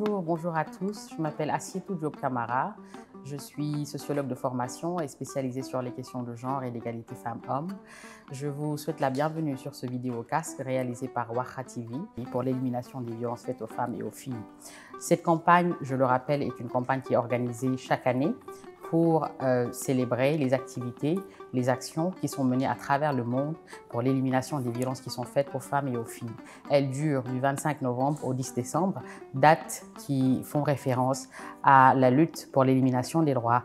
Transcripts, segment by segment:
Bonjour à tous. Je m'appelle Assietou Diop Camara. Je suis sociologue de formation et spécialisée sur les questions de genre et d'égalité femmes-hommes. Je vous souhaite la bienvenue sur ce vidéocast réalisé par Warkha TV pour l'élimination des violences faites aux femmes et aux filles. Cette campagne, je le rappelle, est une campagne qui est organisée chaque année pour célébrer les activités, les actions qui sont menées à travers le monde pour l'élimination des violences qui sont faites aux femmes et aux filles. Elle dure du 25 novembre au 10 décembre, dates qui font référence à la lutte pour l'élimination des droits,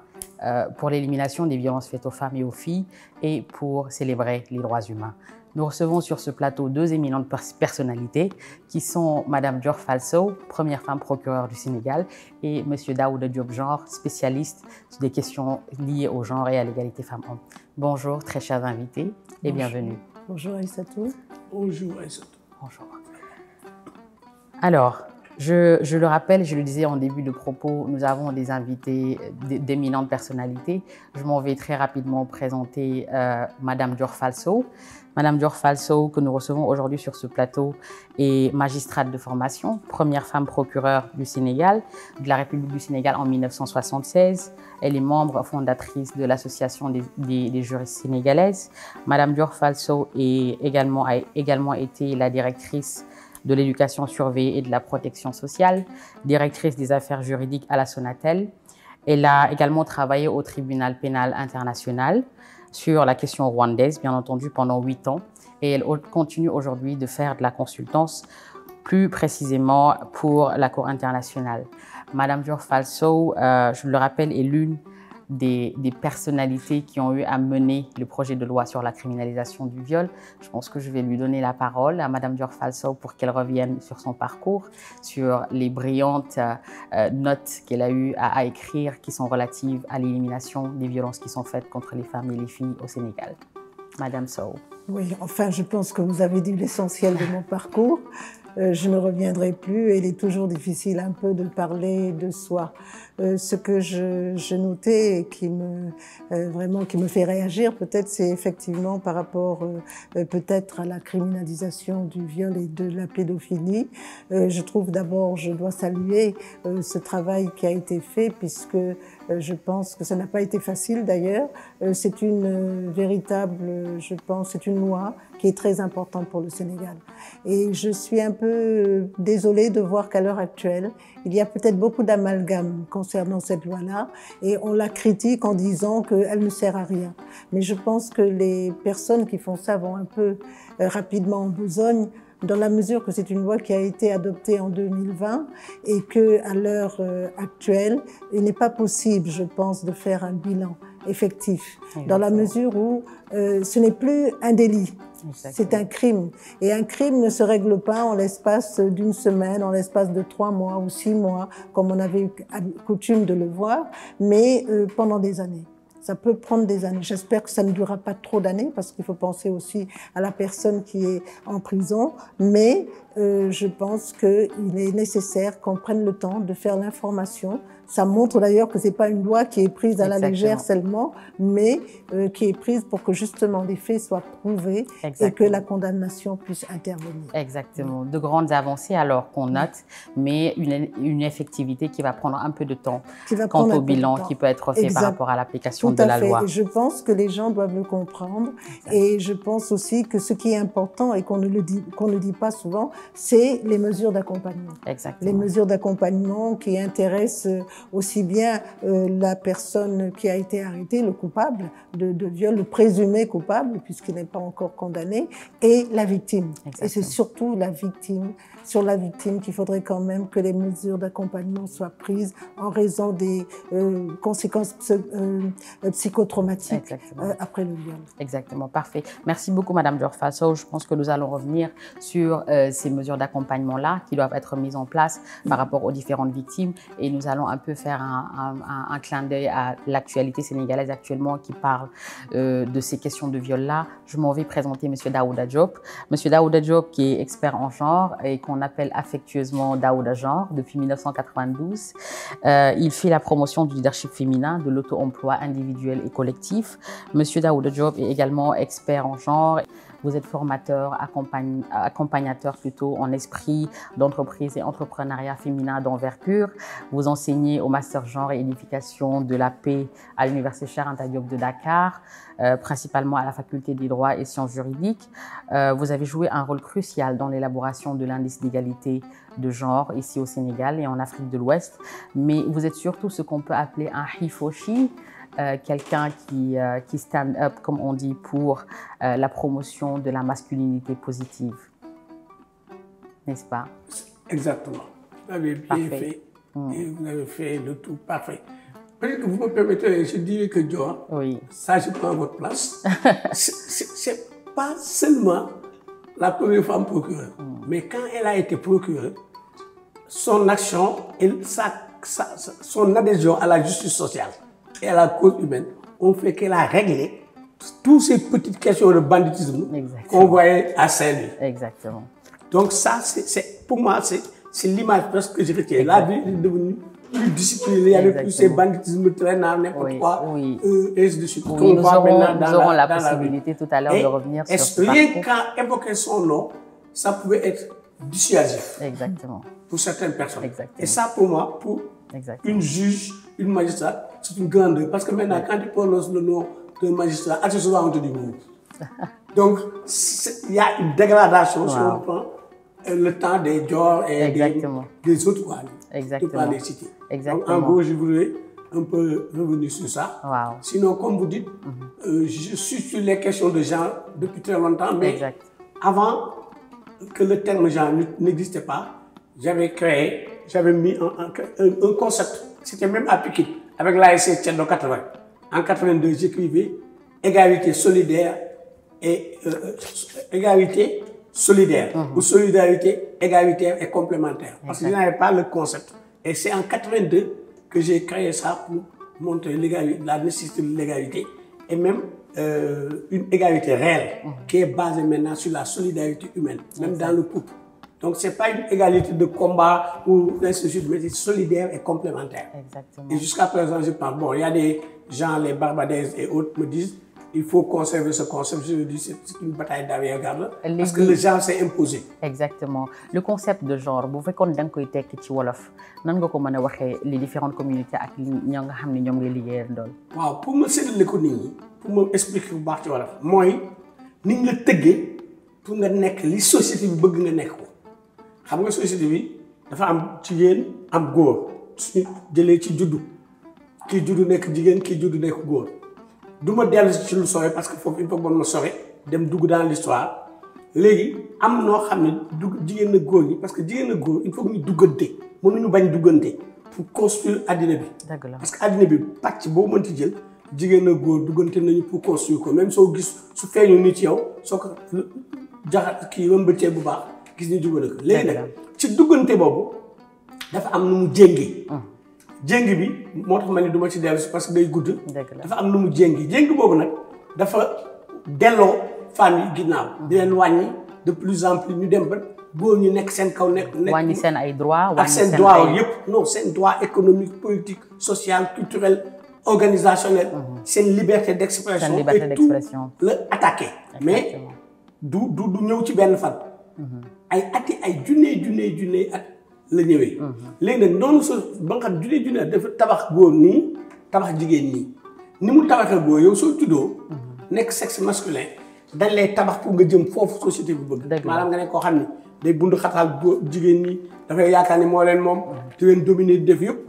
pour l'élimination des violences faites aux femmes et aux filles et pour célébrer les droits humains. Nous recevons sur ce plateau deux éminentes personnalités qui sont Madame Dior Falso, première femme procureure du Sénégal, et Monsieur Daouda Diop Genre, spécialiste des questions liées au genre et à l'égalité femmes-hommes. Bonjour, très chers invités, et bienvenue. Bonjour Aïssatou. Bonjour Aïssatou. Bonjour. Alors, je le rappelle, je le disais en début de propos, nous avons des invités d'éminentes personnalités. Je m'en vais très rapidement présenter Madame Dior Falso. Madame Dior Falso, que nous recevons aujourd'hui sur ce plateau, est magistrate de formation, première femme procureure du Sénégal, de la République du Sénégal en 1976. Elle est membre fondatrice de l'Association des juristes sénégalaises. Madame Dior Falso a également été la directrice de l'éducation surveillée et de la protection sociale, directrice des affaires juridiques à la Sonatel. Elle a également travaillé au tribunal pénal international sur la question rwandaise, bien entendu, pendant 8 ans. Et elle continue aujourd'hui de faire de la consultance, plus précisément pour la Cour internationale. Madame Dior Falso, je le rappelle, est l'une des personnalités qui ont eu à mener le projet de loi sur la criminalisation du viol. Je pense que je vais lui donner la parole à Madame Dior Falso pour qu'elle revienne sur son parcours, sur les brillantes notes qu'elle a eu à écrire qui sont relatives à l'élimination des violences qui sont faites contre les femmes et les filles au Sénégal. Madame Sow. Oui, enfin, je pense que vous avez dit l'essentiel de mon parcours. Je ne reviendrai plus. Il est toujours difficile un peu de parler de soi. Ce que je notais et qui me fait réagir, peut-être, c'est effectivement par rapport peut-être à la criminalisation du viol et de la pédophilie. Je trouve d'abord, je dois saluer ce travail qui a été fait, puisque je pense que ça n'a pas été facile d'ailleurs. C'est une véritable, je pense, c'est une loi qui est très importante pour le Sénégal. Et je suis un peu désolée de voir qu'à l'heure actuelle, il y a peut-être beaucoup d'amalgame concernant cette loi-là, et on la critique en disant qu'elle ne sert à rien. Mais je pense que les personnes qui font ça vont un peu rapidement en besogne, dans la mesure que c'est une loi qui a été adoptée en 2020 et qu'à l'heure actuelle, il n'est pas possible, je pense, de faire un bilan effectif, dans la mesure où ce n'est plus un délit, c'est un crime. Et un crime ne se règle pas en l'espace d'une semaine, en l'espace de 3 mois ou 6 mois, comme on avait eu coutume de le voir, mais pendant des années. Ça peut prendre des années. J'espère que ça ne durera pas trop d'années, parce qu'il faut penser aussi à la personne qui est en prison. Mais je pense qu'il est nécessaire qu'on prenne le temps de faire l'information. Ça montre d'ailleurs que ce n'est pas une loi qui est prise à la légère seulement, mais qui est prise pour que justement les faits soient prouvés et que la condamnation puisse intervenir. Exactement. De grandes avancées alors qu'on note, mais une effectivité qui va prendre un peu de temps quant au bilan qui peut être fait par rapport à l'application de la loi. Et je pense que les gens doivent le comprendre. Et je pense aussi que ce qui est important et qu'on ne dit pas souvent, c'est les mesures d'accompagnement. Les mesures d'accompagnement qui intéressent aussi bien la personne qui a été arrêtée, le coupable de viol, le présumé coupable, puisqu'il n'est pas encore condamné, et la victime. Et c'est surtout sur la victime qu'il faudrait quand même que les mesures d'accompagnement soient prises en raison des conséquences psychotraumatiques après le viol. Exactement, parfait. Merci beaucoup Madame Dior Falso. Je pense que nous allons revenir sur ces mesures d'accompagnement-là qui doivent être mises en place par rapport aux différentes victimes, et nous allons un peu faire un clin d'œil à l'actualité sénégalaise actuellement qui parle de ces questions de viol-là. Je m'en vais présenter Monsieur Daouda Diop. Monsieur Daouda Diop qui est expert en genre et qu'on appelle affectueusement Daouda Genre depuis 1992. Il fait la promotion du leadership féminin, de l'auto-emploi individuel et collectif. Monsieur Daouda Diop est également expert en genre. Vous êtes formateur, accompagnateur plutôt en esprit d'entreprise et entrepreneuriat féminin d'envergure. Vous enseignez au Master Genre et Édification de la paix à l'Université Cheikh Anta Diop de Dakar, principalement à la Faculté des droits et sciences juridiques. Vous avez joué un rôle crucial dans l'élaboration de l'indice d'égalité de genre ici au Sénégal et en Afrique de l'Ouest. Mais vous êtes surtout ce qu'on peut appeler un hifoshi, quelqu'un qui stand up, comme on dit, pour la promotion de la masculinité positive. N'est-ce pas? Exactement. Vous avez bien fait. Et vous avez fait le tout parfait. Peut-être que vous me permettez, je dirais que Dior, oui. Ça je prends votre place. C'est pas seulement la première femme procureure, mais quand elle a été procureure, son action et son adhésion à la justice sociale et à la cause humaine ont fait qu'elle a réglé toutes ces petites questions de banditisme qu'on voyait à Saint-Louis. Exactement. Donc ça, pour moi, c'est l'image presque que je retiens. La vie est devenue plus disciplinée, il y avait plus ces banditismes traînants, n'importe quoi, et ainsi de suite. Oui, nous aurons la possibilité tout à l'heure de revenir sur ce rien qu'à évoquer son nom, ça pouvait être dissuasif. Exactement. Pour certaines personnes. Exactement. Et ça, pour moi, pour une juge, une magistrate, c'est une grandeur. Parce que maintenant, quand tu prononces le nom d'un magistrat, assez souvent on te dit vous. Donc, il y a une dégradation si on prend le temps des Dior et des autres quoi. Exactement. Les citer. Exactement. Donc, en gros, je voudrais un peu revenir sur ça. Wow. Sinon, comme vous dites, je suis sur les questions de genre depuis très longtemps, mais avant que le terme genre n'existait pas, j'avais mis un concept, c'était même appliqué avec l'ASC Tchendo 80. En 82, j'écrivais égalité solidaire et égalité solidaire ou solidarité égalitaire et complémentaire. Parce que je n'avais pas le concept. Et c'est en 82 que j'ai créé ça pour montrer la nécessité de l'égalité et même une égalité réelle qui est basée maintenant sur la solidarité humaine, même dans le couple. Donc, ce n'est pas une égalité de combat ou ainsi de suite, mais c'est solidaire et complémentaire. Exactement. Et jusqu'à présent, je pense, bon, il y a des gens, les Barbadaises et autres me disent il faut conserver ce concept. Je dis c'est une bataille d'arrière-garde parce que le genre s'est imposé. Exactement. Le concept de genre, bu fekkoon da nga koy tekki ci wolof nan nga ko mën a waxee les différentes communautés ak ñoo nga xam ne ñoom ngay liggéeyandool. waaw pour ma séddale ko nit ñi pour ma expliquer bu baax ci wolof mooy ni ñu la tëggee pour nga nekk li société bi bëgg nga nekk ko xam nga société bi dafa am jigéen am góor suñu jëlee ci juddu kii juddu nekk jigéen kii juddu nekk góor. Du ma dellu ci lu sore parce que foofu il faut que ma sore dem dugg dans l'histoire léegi am noo xam ne jigéen na góor ñi parce que jigéen na góor il faut que ñu duggante mënuñu bañ duggante pour construire addina bi. parce que addina bi pàcc boo mënti jël jigéen na góor duggante nañu pour construire ko même soo gis su feeñu nit ci yow soo ko jaxat kii wëmbatee bu baax gis ni duggante ko. léegi nag ci duggante boobu dafa am nu mu jéngee. jéng bi moo tax ma ne du ma ci dellu parce que day gudd. dafa am nu mu jéng boobu nag dafa delloo femmes yi ginnaaw. di leen wàññi de plus en plus ñu dem ba góor ñu nekk seen kaw nekk. wàññi seen ay droits ak seen droit yëpp non seen droit économique politique social culturel organisationnel. seen liberté d'expression. seen liberté d'expression et tout la attaqué. mais du ñëw ci benn fan. ay ati ay junne at. la ñëwee. léegi nag noonu ba nga xam junne dafa tabax góor nii tabax jigéen nii ni mu tabaxee góor yow soo juddoo nekk sexe masculin dañ lay tabax pour nga jëm foofu société bi bëgg. maanaam nga ne koo xam ne day bund xataal góor jigéen ñi dafay yaakaar ni moo leen moom di leen dominer di def yëpp.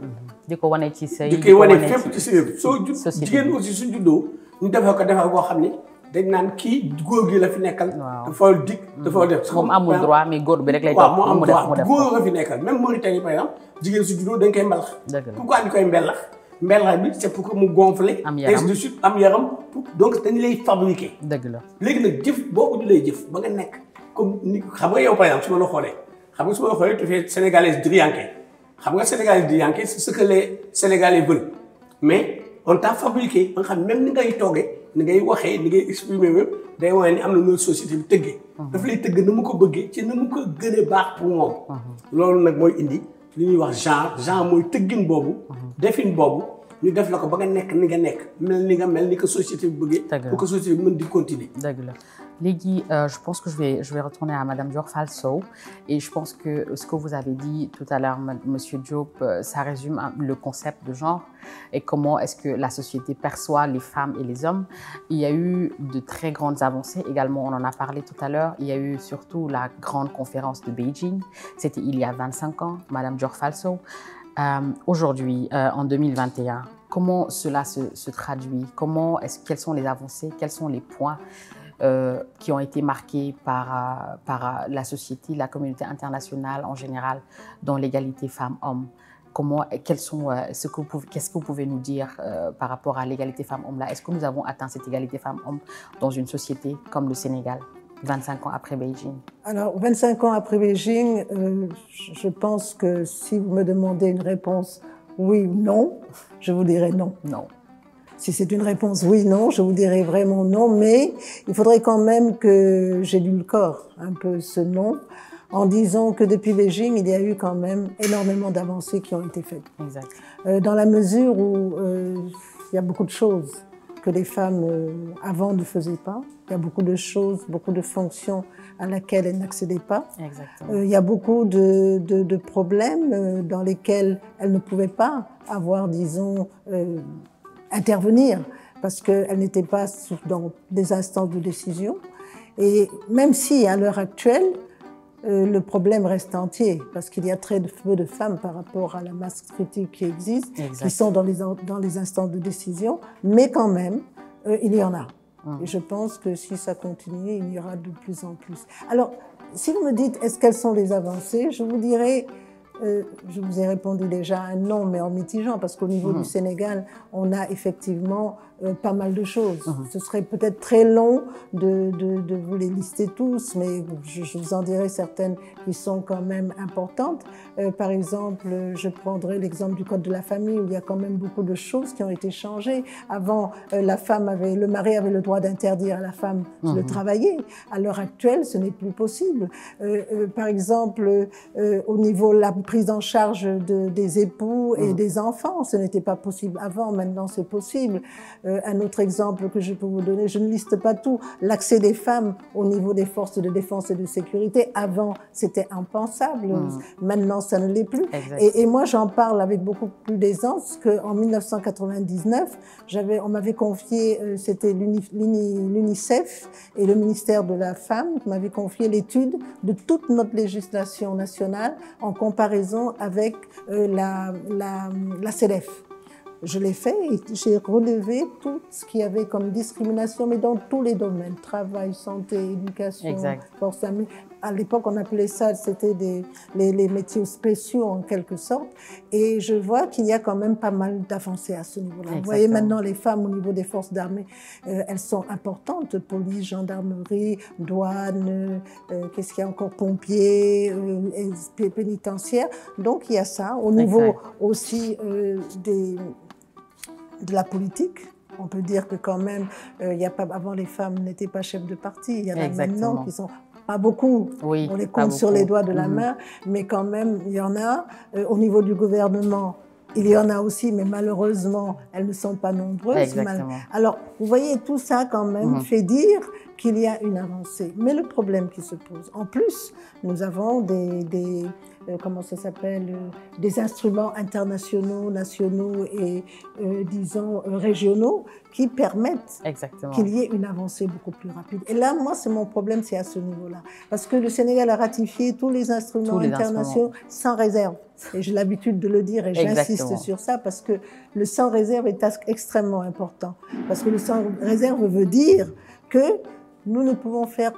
di ko wane ci sëy di ko wane fépp ci sëy soo jigéen aussi su juddoo ñu defee ko defal boo xam ne dañ naan kii góor gi la fi nekkal. dafa dig dafa def. moom amul droit mais góor bi rek lay topp. waaw moo am droit góor la fi nekkal même Mauritanie par exemple jigéen su juddoo dañ koy mbalax. pourquoi ñu koy mbalax bi c'est pour que mu gonfler. am yaram ainsi de suite am yaram donc dañu lay fabriquer. dëgg la léegi nag jëf boobu ñu lay jëf ba nga nekk comme ni xam nga yow par exemple su ma la xoolee tu fais sénégalaise drianké xam nga sénégalaise drianké c'est ce que les Sénégalais veulent mais on t'a fabriqué ba nga xam même ni ngay toogee. ni ngay waxee ni ngay exprimer wépp day wane ni am na noonu société bi tëggee. daf lay tëgg na mu ko bëggee ci na mu ko gënee baax pour moom. loolu nag mooy indi li ñuy wax genre mooy tëggin boobu. defin boobu ñu def la ko ba nga nekk ni nga nekk mel ni nga mel ni que société bi bëggee pour que société bi mën di continuer. dëgg la léegi je pense que je vais retourner à Madame Dior Fall Sow et je pense que ce que vous avez dit tout à l'heure Monsieur Diop ça résume le concept de genre et comment est-ce que la société perçoit les femmes et les hommes. Il y a eu de très grandes avancées également, on en a parlé tout à l'heure. Il y a eu surtout la grande conférence de Beijing, c'était il y a 25 ans, Madame Dior Fall Sow. Aujourd'hui, en 2021, comment cela se traduit? Quelles sont les avancées? Quels sont les points qui ont été marqués par la société, la communauté internationale en général dans l'égalité femmes-hommes? Qu'est-ce que vous pouvez nous dire par rapport à l'égalité femmes-hommes là? Est-ce que nous avons atteint cette égalité femmes-hommes dans une société comme le Sénégal, 25 ans après Beijing? Alors, 25 ans après Beijing, je pense que si vous me demandez une réponse oui ou non, je vous dirais non. Non. Si c'est une réponse oui/non, je vous dirais vraiment non, mais il faudrait quand même que j'édulcore un peu ce non en disant que depuis Beijing, il y a eu quand même énormément d'avancées qui ont été faites. Exact. Dans la mesure où il y a beaucoup de choses que les femmes avant ne faisaient pas, il y a beaucoup de choses, beaucoup de fonctions à laquelle elles n'accédaient pas. Exactement. Il y a beaucoup de problèmes dans lesquels elles ne pouvaient pas avoir, disons, intervenir parce qu'elles n'étaient pas dans des instances de décision. Et même si, à l'heure actuelle, le problème reste entier, parce qu'il y a très peu de femmes par rapport à la masse critique qui existe, qui sont dans les instances de décision, mais quand même, il y en a. Et je pense que si ça continue, il y aura de plus en plus. Alors, si vous me dites, est-ce qu'elles sont les avancées, je vous dirais, je vous ai répondu déjà un non, mais en mitigeant, parce qu'au niveau du Sénégal, on a effectivement pas mal de choses. Ce serait peut-être très long de vous les lister tous, mais je vous en dirai certaines qui sont quand même importantes. Par exemple, je prendrai l'exemple du Code de la famille, où il y a quand même beaucoup de choses qui ont été changées. Avant, le mari avait le droit d'interdire à la femme de travailler. À l'heure actuelle, ce n'est plus possible. Par exemple, au niveau de la prise en charge des époux et des enfants, ce n'était pas possible avant, maintenant c'est possible. Un autre exemple que je peux vous donner, je ne liste pas tout, l'accès des femmes au niveau des forces de défense et de sécurité. Avant, c'était impensable. Maintenant, ça ne l'est plus. Et moi, j'en parle avec beaucoup plus d'aisance qu'en 1999, on m'avait confié, c'était l'UNICEF et le ministère de la Femme qui m'avaient confié l'étude de toute notre législation nationale en comparaison avec la CEDEF. Je l'ai fait et j'ai relevé tout ce qu'il y avait comme discrimination, mais dans tous les domaines, travail, santé, éducation, force armée. À l'époque, on appelait ça, c'était les métiers spéciaux en quelque sorte. Et je vois qu'il y a quand même pas mal d'avancées à ce niveau-là. Vous voyez maintenant les femmes au niveau des forces d'armée, elles sont importantes, police, gendarmerie, douane, qu'est-ce qu'il y a encore, pompiers, pénitentiaires. Donc il y a ça. Au niveau aussi de la politique, on peut dire que quand même, avant les femmes n'étaient pas chefs de parti. Il y en a maintenant qui sont pas beaucoup. Oui, on les compte sur les doigts de la main, mais quand même, il y en a. Au niveau du gouvernement, il y en a aussi, mais malheureusement, elles ne sont pas nombreuses. Alors, vous voyez, tout ça quand même fait dire qu'il y a une avancée. Mais le problème qui se pose, en plus, nous avons comment ça s'appelle, des instruments internationaux, nationaux et, disons, régionaux qui permettent qu'il y ait une avancée beaucoup plus rapide. Et là, moi, mon problème, c'est à ce niveau-là. Parce que le Sénégal a ratifié tous les instruments internationaux sans réserve. Et j'ai l'habitude de le dire et j'insiste sur ça parce que le sans réserve est extrêmement important. Parce que le sans réserve veut dire que nous ne pouvons faire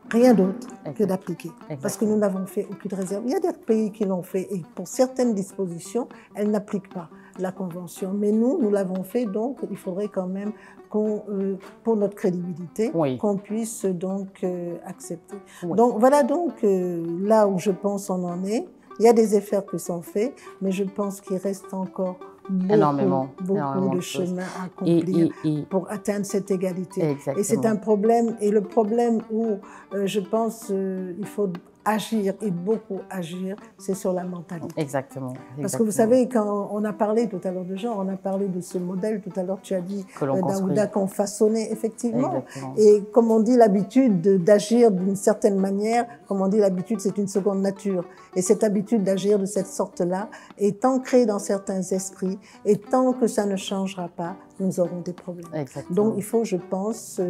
rien d'autre que d'appliquer, parce que nous n'avons fait aucune réserve. Il y a des pays qui l'ont fait et pour certaines dispositions, elles n'appliquent pas la Convention. Mais nous l'avons fait, donc il faudrait quand même pour notre crédibilité, qu'on puisse donc accepter. Donc voilà donc là où je pense on en est. Il y a des efforts qui sont faits, mais je pense qu'il reste encore beaucoup de chemin à accomplir pour atteindre cette égalité. Et c'est un problème, et le problème où je pense il faut agir et beaucoup agir, c'est sur la mentalité. Exactement. Parce que vous savez, quand on a parlé tout à l'heure de genre, on a parlé de ce modèle, tout à l'heure tu as dit Daouda qu'on façonnait, effectivement. Exactement. Et comme on dit, l'habitude d'agir d'une certaine manière, comme on dit, l'habitude c'est une seconde nature. Et cette habitude d'agir de cette sorte-là est ancrée dans certains esprits, et tant que ça ne changera pas, nous aurons des problèmes. Exactement. Donc il faut, je pense,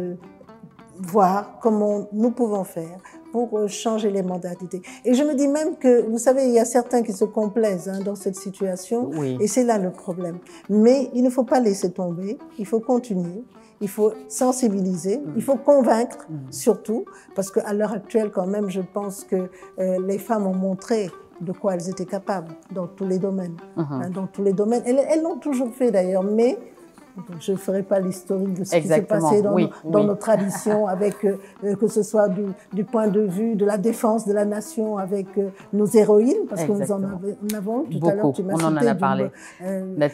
voir comment nous pouvons faire pour changer les mentalités. Et je me dis même que, vous savez, il y a certains qui se complaisent dans cette situation, et c'est là le problème. Mais il ne faut pas laisser tomber, il faut continuer, il faut sensibiliser, il faut convaincre surtout, parce qu'à l'heure actuelle, quand même, je pense que les femmes ont montré de quoi elles étaient capables dans tous les domaines. Dans tous les domaines. Elles l'ont toujours fait d'ailleurs, mais je ne ferai pas l'historique de ce qui s'est passé dans nos traditions, avec, que ce soit du point de vue de la défense de la nation avec nos héroïnes, parce que nous en avons tout à l'heure, tu m'as cité. On en a parlé. On a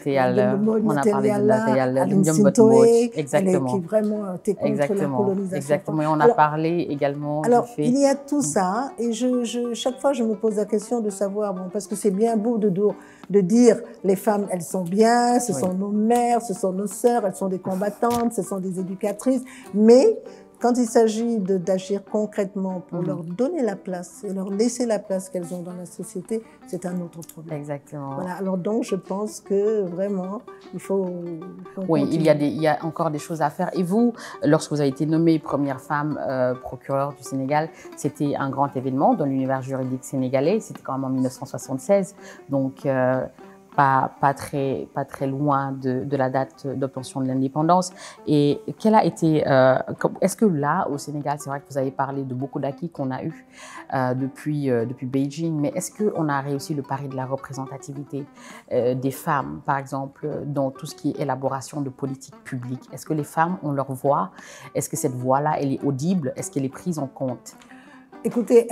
parlé de Nathalie Aline Sintoé, exactement. Qui vraiment était contre la colonisation. Exactement, et on a parlé également alors, du fait... il y a tout ça, et chaque fois je me pose la question de savoir, bon, parce que c'est bien beau de dire les femmes, elles sont bien, ce sont nos mères, ce sont nos sœurs, elles sont des combattantes, ce sont des éducatrices, mais quand il s'agit d'agir concrètement pour leur donner la place et leur laisser la place qu'elles ont dans la société, c'est un autre problème. Exactement. Voilà. Alors donc, je pense que vraiment, il faut oui, il y a encore des choses à faire. Et vous, lorsque vous avez été nommée première femme procureure du Sénégal, c'était un grand événement dans l'univers juridique sénégalais. C'était quand même en 1976. Donc, pas très loin de la date d'obtention de l'indépendance. Et quelle a été, est-ce que là, au Sénégal, c'est vrai que vous avez parlé de beaucoup d'acquis qu'on a eu depuis Beijing, mais est-ce qu'on a réussi le pari de la représentativité des femmes, par exemple, dans tout ce qui est élaboration de politiques publiques? Est-ce que les femmes ont leur voix? Est-ce que cette voix-là, elle est audible? Est-ce qu'elle est prise en compte? Écoutez,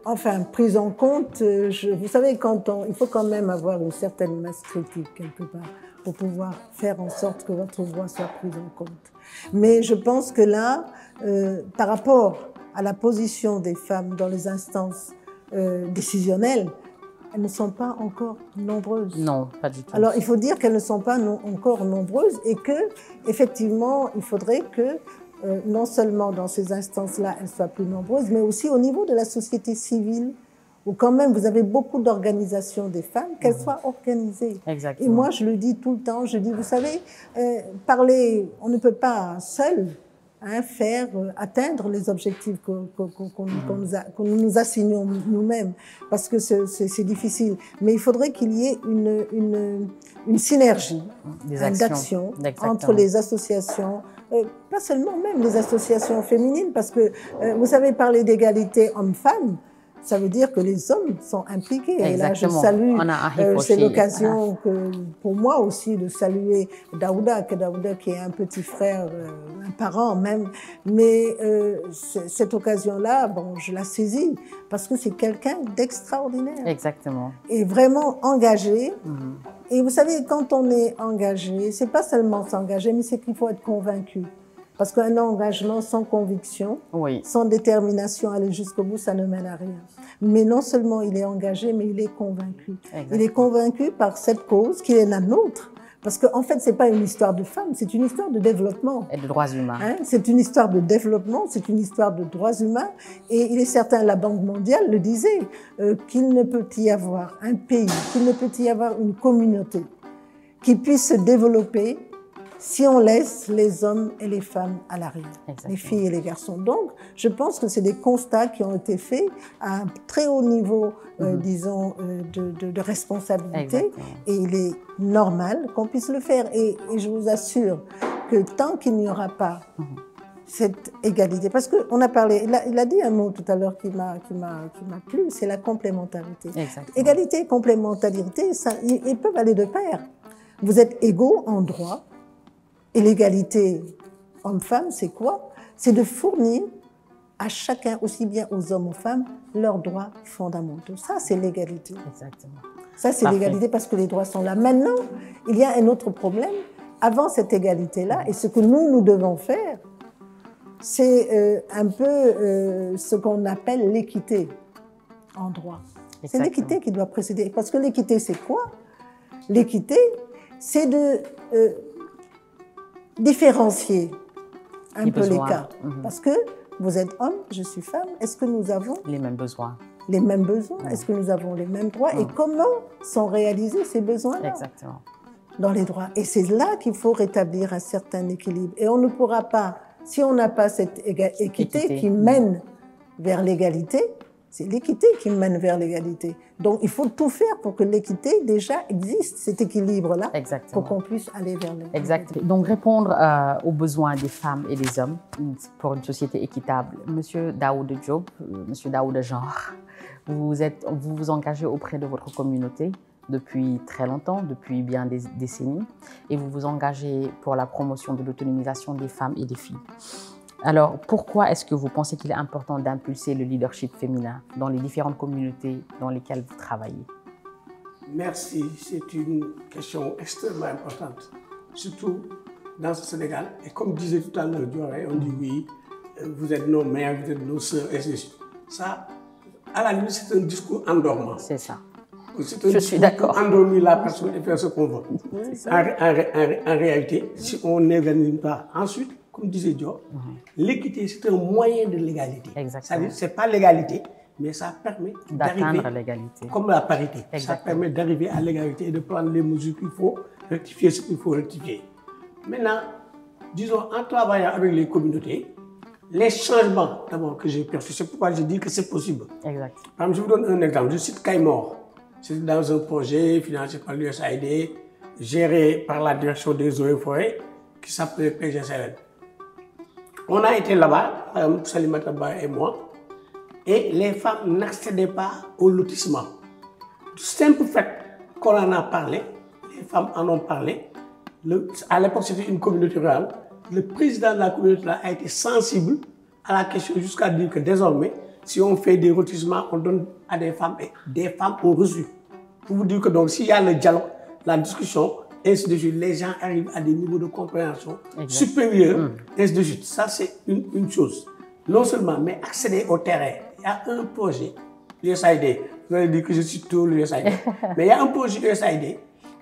enfin, prise en compte, vous savez, il faut quand même avoir une certaine masse critique quelque part pour pouvoir faire en sorte que votre voix soit prise en compte. Mais je pense que là, par rapport à la position des femmes dans les instances décisionnelles, elles ne sont pas encore nombreuses. Non, pas du tout. Alors, il faut dire qu'elles ne sont pas encore nombreuses et que, effectivement, il faudrait que non seulement dans ces instances-là, elles soient plus nombreuses, mais aussi au niveau de la société civile, où quand même vous avez beaucoup d'organisations des femmes, qu'elles soient organisées. Exactement. Et moi, je le dis tout le temps, je dis, vous savez, parler, on ne peut pas seul faire atteindre les objectifs que nous nous assignons nous-mêmes, parce que c'est difficile. Mais il faudrait qu'il y ait une synergie d'action entre les associations, pas seulement même les associations féminines, parce que vous savez, parler d'égalité hommes-femmes, ça veut dire que les hommes sont impliqués. Exactement. Et là, je salue, c'est l'occasion pour moi aussi de saluer Daouda qui est un petit frère, un parent même. Mais cette occasion-là, bon, je la saisis parce que c'est quelqu'un d'extraordinaire. Exactement. Et vraiment engagé. Et vous savez, quand on est engagé, c'est pas seulement s'engager, mais c'est qu'il faut être convaincu. Parce qu'un engagement sans conviction, sans détermination, aller jusqu'au bout, ça ne mène à rien. Mais non seulement il est engagé, mais il est convaincu. Exactement. Il est convaincu par cette cause qui est la nôtre. Parce qu'en fait, c'est pas une histoire de femmes, c'est une histoire de développement. Et de droits humains. C'est une histoire de développement, c'est une histoire de droits humains. Et il est certain, la Banque mondiale le disait, qu'il ne peut y avoir un pays, qu'il ne peut y avoir une communauté qui puisse se développer si on laisse les hommes et les femmes à l'arrière, les filles et les garçons. Donc, je pense que c'est des constats qui ont été faits à un très haut niveau, disons, de responsabilité. Exactement. Et il est normal qu'on puisse le faire. Et je vous assure que tant qu'il n'y aura pas cette égalité, parce qu'on a parlé, il a dit un mot tout à l'heure qui m'a plu, c'est la complémentarité. Exactement. Égalité et complémentarité, ils peuvent aller de pair. Vous êtes égaux en droit. Et l'égalité homme-femme, c'est quoi? C'est de fournir à chacun, aussi bien aux hommes aux femmes, leurs droits fondamentaux. Ça, c'est l'égalité. Exactement. Ça, c'est l'égalité parce que les droits sont là. Maintenant, il y a un autre problème. Avant cette égalité-là, et ce que nous devons faire, c'est un peu ce qu'on appelle l'équité. en droit. C'est l'équité qui doit précéder. Parce que l'équité, c'est quoi? L'équité, c'est de différencier un peu les cas. Parce que vous êtes homme, je suis femme. Est-ce que nous avons les mêmes besoins? Les mêmes besoins. Est-ce que nous avons les mêmes droits? Et comment sont réalisés ces besoins-là? Exactement. Dans les droits. Et c'est là qu'il faut rétablir un certain équilibre. Et on ne pourra pas, si on n'a pas cette équité qui mène vers l'égalité, c'est l'équité qui mène vers l'égalité. Donc, il faut tout faire pour que l'équité déjà existe, cet équilibre-là, pour qu'on puisse aller vers l'égalité. Exactement. Donc, répondre aux besoins des femmes et des hommes pour une société équitable. Monsieur Daouda Diop, Monsieur Daouda Genre, vous vous engagez auprès de votre communauté depuis très longtemps, depuis bien des décennies, et vous vous engagez pour la promotion de l'autonomisation des femmes et des filles. Alors, pourquoi est-ce que vous pensez qu'il est important d'impulser le leadership féminin dans les différentes communautés dans lesquelles vous travaillez? Merci, c'est une question extrêmement importante, surtout dans ce Sénégal. Et comme disait tout à l'heure Dioré, on dit oui, vous êtes nos mères, vous êtes nos sœurs, et ainsi de suite. Ça, à la limite, c'est un discours endormant. C'est ça. Je suis d'accord. Endormir la personne et faire ce qu'on veut. En réalité, si on n'organise pas ensuite, comme disait Dior, l'équité, c'est un moyen de l'égalité. C'est-à-dire, ce n'est pas l'égalité, mais ça permet d'atteindre l'égalité. Comme la parité. Ça permet d'arriver à l'égalité et de prendre les mesures qu'il faut rectifier, ce qu'il faut rectifier. Maintenant, disons, en travaillant avec les communautés, les changements d'abord que j'ai perçus, c'est pourquoi je dis que c'est possible. Exact. Par exemple, je vous donne un exemple. Je cite Kaymor. C'est dans un projet financé par l'USAID, géré par la direction des eaux et forêts, qui s'appelait PGCL. On a été là-bas, Salimata Ba et moi, et les femmes n'accédaient pas au lotissement. Du simple fait qu'on en a parlé, les femmes en ont parlé. À l'époque, c'était une communauté rurale. Le président de la communauté a été sensible à la question jusqu'à dire que désormais, si on fait des lotissements, on donne à des femmes et des femmes ont reçu. Pour vous dire que donc, s'il y a le dialogue, la discussion, ainsi de suite, les gens arrivent à des niveaux de compréhension supérieurs, ainsi de suite. Ça, c'est une chose. Non seulement, mais accéder au terrain. Il y a un projet USAID. Vous allez dire que je suis tout l'USAID. Mais il y a un projet USAID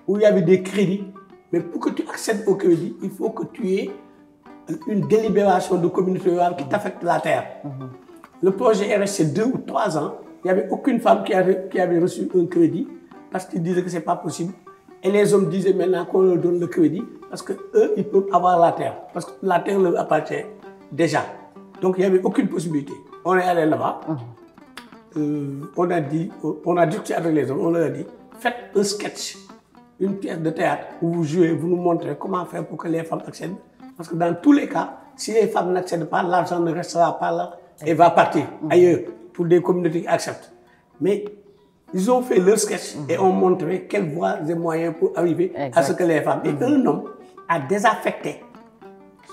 où il y avait des crédits. Mais pour que tu accèdes au crédit, il faut que tu aies une délibération de communauté rurale qui t'affecte la terre. Le projet est resté 2 ou 3 ans. Il n'y avait aucune femme qui avait reçu un crédit parce qu'ils disaient que ce n'est pas possible. Et les hommes disaient maintenant qu'on leur donne le crédit parce qu'eux, ils peuvent avoir la terre. Parce que la terre leur appartient déjà. Donc, il n'y avait aucune possibilité. On est allé là-bas. On a discuté avec les hommes. On leur a dit, faites un sketch, une pièce de théâtre où vous jouez, vous nous montrez comment faire pour que les femmes accèdent. Parce que dans tous les cas, si les femmes n'accèdent pas, l'argent ne restera pas là et va partir ailleurs pour des communautés qui acceptent. Mais ils ont fait leur sketch et ont montré quelles voies et moyens pour arriver à ce que les femmes. Et un homme a désaffecté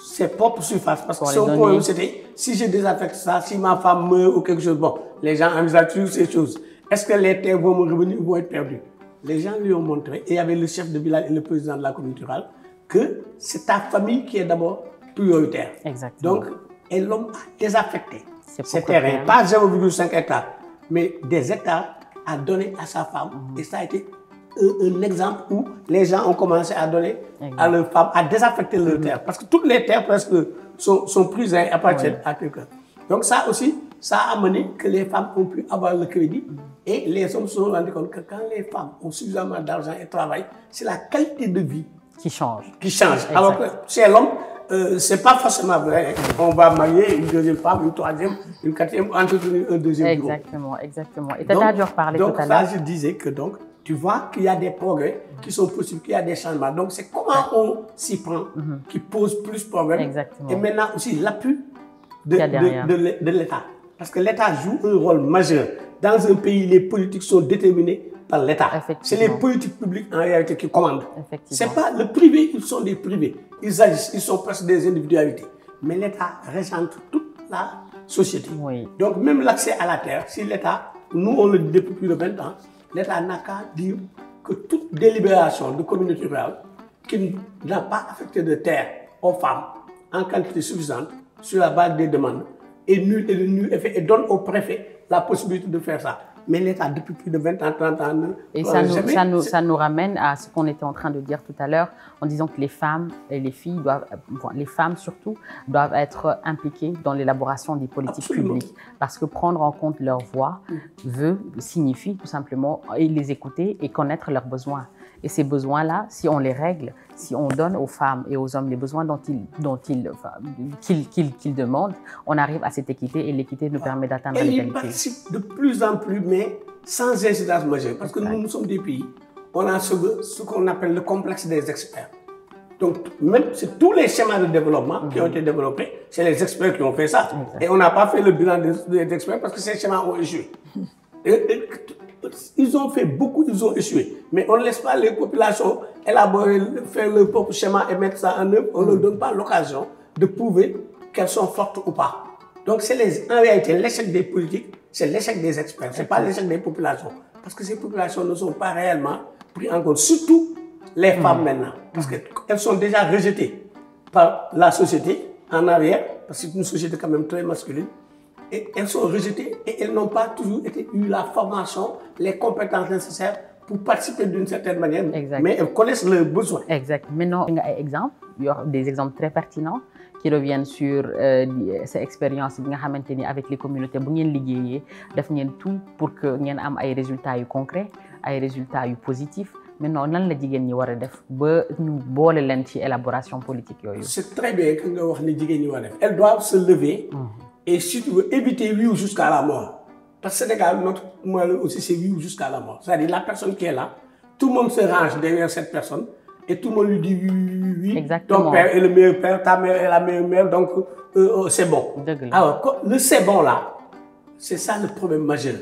ses propres surfaces. Parce que son problème, c'était si je désaffecte ça, si ma femme meurt ou quelque chose, bon, les gens envisagent toujours ces choses. Est-ce que les terres vont me revenir ou vont être perdues? Les gens lui ont montré, et il y avait le chef de village et le président de la communauté rurale, que c'est ta famille qui est d'abord prioritaire. Exactement. Donc, et l'homme a désaffecté ces terrains, pas 0,5 hectares, mais des hectares à donner à sa femme. Et ça a été un exemple où les gens ont commencé à donner à leurs femmes, à désaffecter leurs terres. Parce que toutes les terres presque sont prises et appartiennent à quelqu'un. Donc ça aussi, ça a amené que les femmes ont pu avoir le crédit. Et les hommes se sont rendus compte que quand les femmes ont suffisamment d'argent et travaillent, c'est la qualité de vie qui change. Alors que chez l'homme, ce n'est pas forcément vrai. On va marier une deuxième femme, une troisième, une quatrième, entretenir un deuxième bureau. Exactement. Et Tata Dior parlait tout à l'heure. Donc ça, je disais que donc, tu vois qu'il y a des progrès qui sont possibles, qu'il y a des changements. Donc c'est comment on s'y prend qui pose plus de problèmes. Et maintenant aussi l'appui de l'État. Parce que l'État joue un rôle majeur. Dans un pays, les politiques sont déterminées par l'État. C'est les politiques publiques en réalité qui commandent. C'est pas le privé, ils sont des privés. Ils agissent, ils sont presque des individualités. Mais l'État régente toute la société. Donc même l'accès à la terre, si l'État, nous on le dit depuis plus de 20 ans, l'État n'a qu'à dire que toute délibération de communauté rurale qui n'a pas affecté de terre aux femmes en quantité suffisante sur la base des demandes est nul et de nul effet et donne au préfet la possibilité de faire ça. mais l'État, depuis plus de 20 ans, 30 ans, et ça nous ramène à ce qu'on était en train de dire tout à l'heure, en disant que les femmes et les filles les femmes surtout, doivent être impliquées dans l'élaboration des politiques publiques. Parce que prendre en compte leur voix signifie tout simplement les écouter et connaître leurs besoins. Et ces besoins-là, si on les règle, si on donne aux femmes et aux hommes les besoins qu'ils demandent, on arrive à cette équité et l'équité nous permet d'atteindre l'égalité. Elle y participe de plus en plus, mais sans incidence majeure. Parce que nous sommes des pays, on a ce qu'on appelle le complexe des experts. Donc, même c'est tous les schémas de développement qui ont été développés, c'est les experts qui ont fait ça. Et on n'a pas fait le bilan des experts parce que ces schémas ont échoué. Ils ont fait beaucoup, ils ont échoué. Mais on ne laisse pas les populations élaborer, faire leur propre schéma et mettre ça en œuvre. On ne leur donne pas l'occasion de prouver qu'elles sont fortes ou pas. Donc, en réalité, l'échec des politiques, c'est l'échec des experts. Ce n'est pas l'échec des populations. Parce que ces populations ne sont pas réellement prises en compte. Surtout les femmes maintenant. Parce qu'elles sont déjà rejetées par la société en arrière. Parce que c'est une société quand même très masculine. Et elles sont rejetées et elles n'ont pas toujours eu la formation, les compétences nécessaires pour participer d'une certaine manière. Exact. Mais elles connaissent leurs besoins. Exact. Maintenant, il y a des exemples très pertinents qui reviennent sur ces expériences avec les communautés. Vous avez tout pour que vous ayez des résultats concrets, des résultats positifs. Maintenant, nan la jigéen ñi wara def ba ñu boole leen ci élaboration politique yooyu. C'est très bien que nga wax ni jigéen ñi wara def. Elles doivent se lever et si tu veux éviter oui ou jusqu'à la mort. Parce que Sénégal, notre modèle aussi c'est oui ou jusqu'à la mort. C'est-à-dire la personne qui est là, tout le monde se range derrière cette personne et tout le monde lui dit oui. Exactement. Ton père est le meilleur père, ta mère est la meilleure mère, donc c'est bon. Alors le c'est bon là, c'est ça le problème majeur.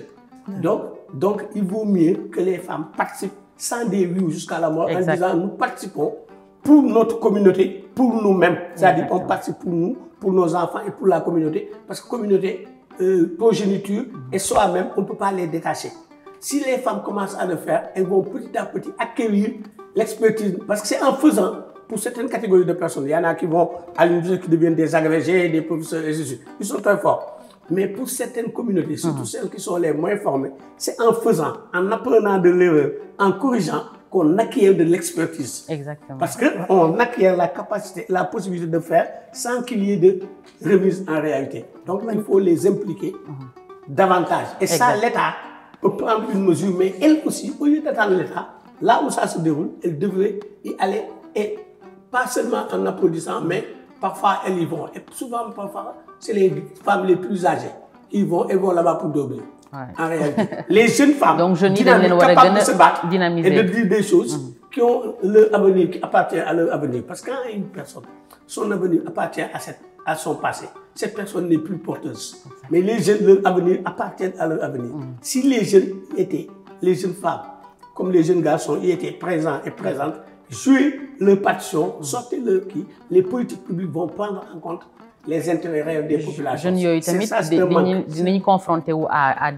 Donc il vaut mieux que les femmes participent sans des oui jusqu'à la mort, en disant nous participons pour notre communauté, pour nous-mêmes. C'est-à-dire qu'on participe pour nous, pour nos enfants et pour la communauté. Parce que communauté, progéniture et soi-même, on ne peut pas les détacher. Si les femmes commencent à le faire, elles vont petit à petit acquérir l'expertise. Parce que c'est en faisant, pour certaines catégories de personnes, il y en a qui vont à l'université, qui deviennent des agrégés, des professeurs, et ainsi de suite. Ils sont très forts. Mais pour certaines communautés, surtout celles qui sont les moins formées, c'est en faisant, en apprenant de l'erreur, en corrigeant, qu'on acquiert de l'expertise. Exactement. Parce qu'on acquiert la capacité, la possibilité de faire sans qu'il y ait de remise en réalité. Donc il faut les impliquer davantage. Et ça, l'État peut prendre une mesure, mais elle aussi, au lieu d'attendre l'État, là où ça se déroule, elle devrait y aller, et pas seulement en applaudissant, mais parfois elles y vont. Et souvent, parfois, c'est les femmes les plus âgées qui vont là-bas pour dormir. En réalité, les jeunes femmes donc, capables de se battre et de dire des choses qui ont leur avenir, qui appartient à leur avenir. Parce que quand une personne, son avenir appartient à son passé, cette personne n'est plus porteuse. Mais les jeunes, leur avenir appartient à leur avenir. Si les jeunes femmes, comme les jeunes garçons, y étaient présents et présentes, jouer leur partition, sortir leur qui, les politiques publiques vont prendre en compte les intérêts réels des populations. C'est ça, c'est un confronté à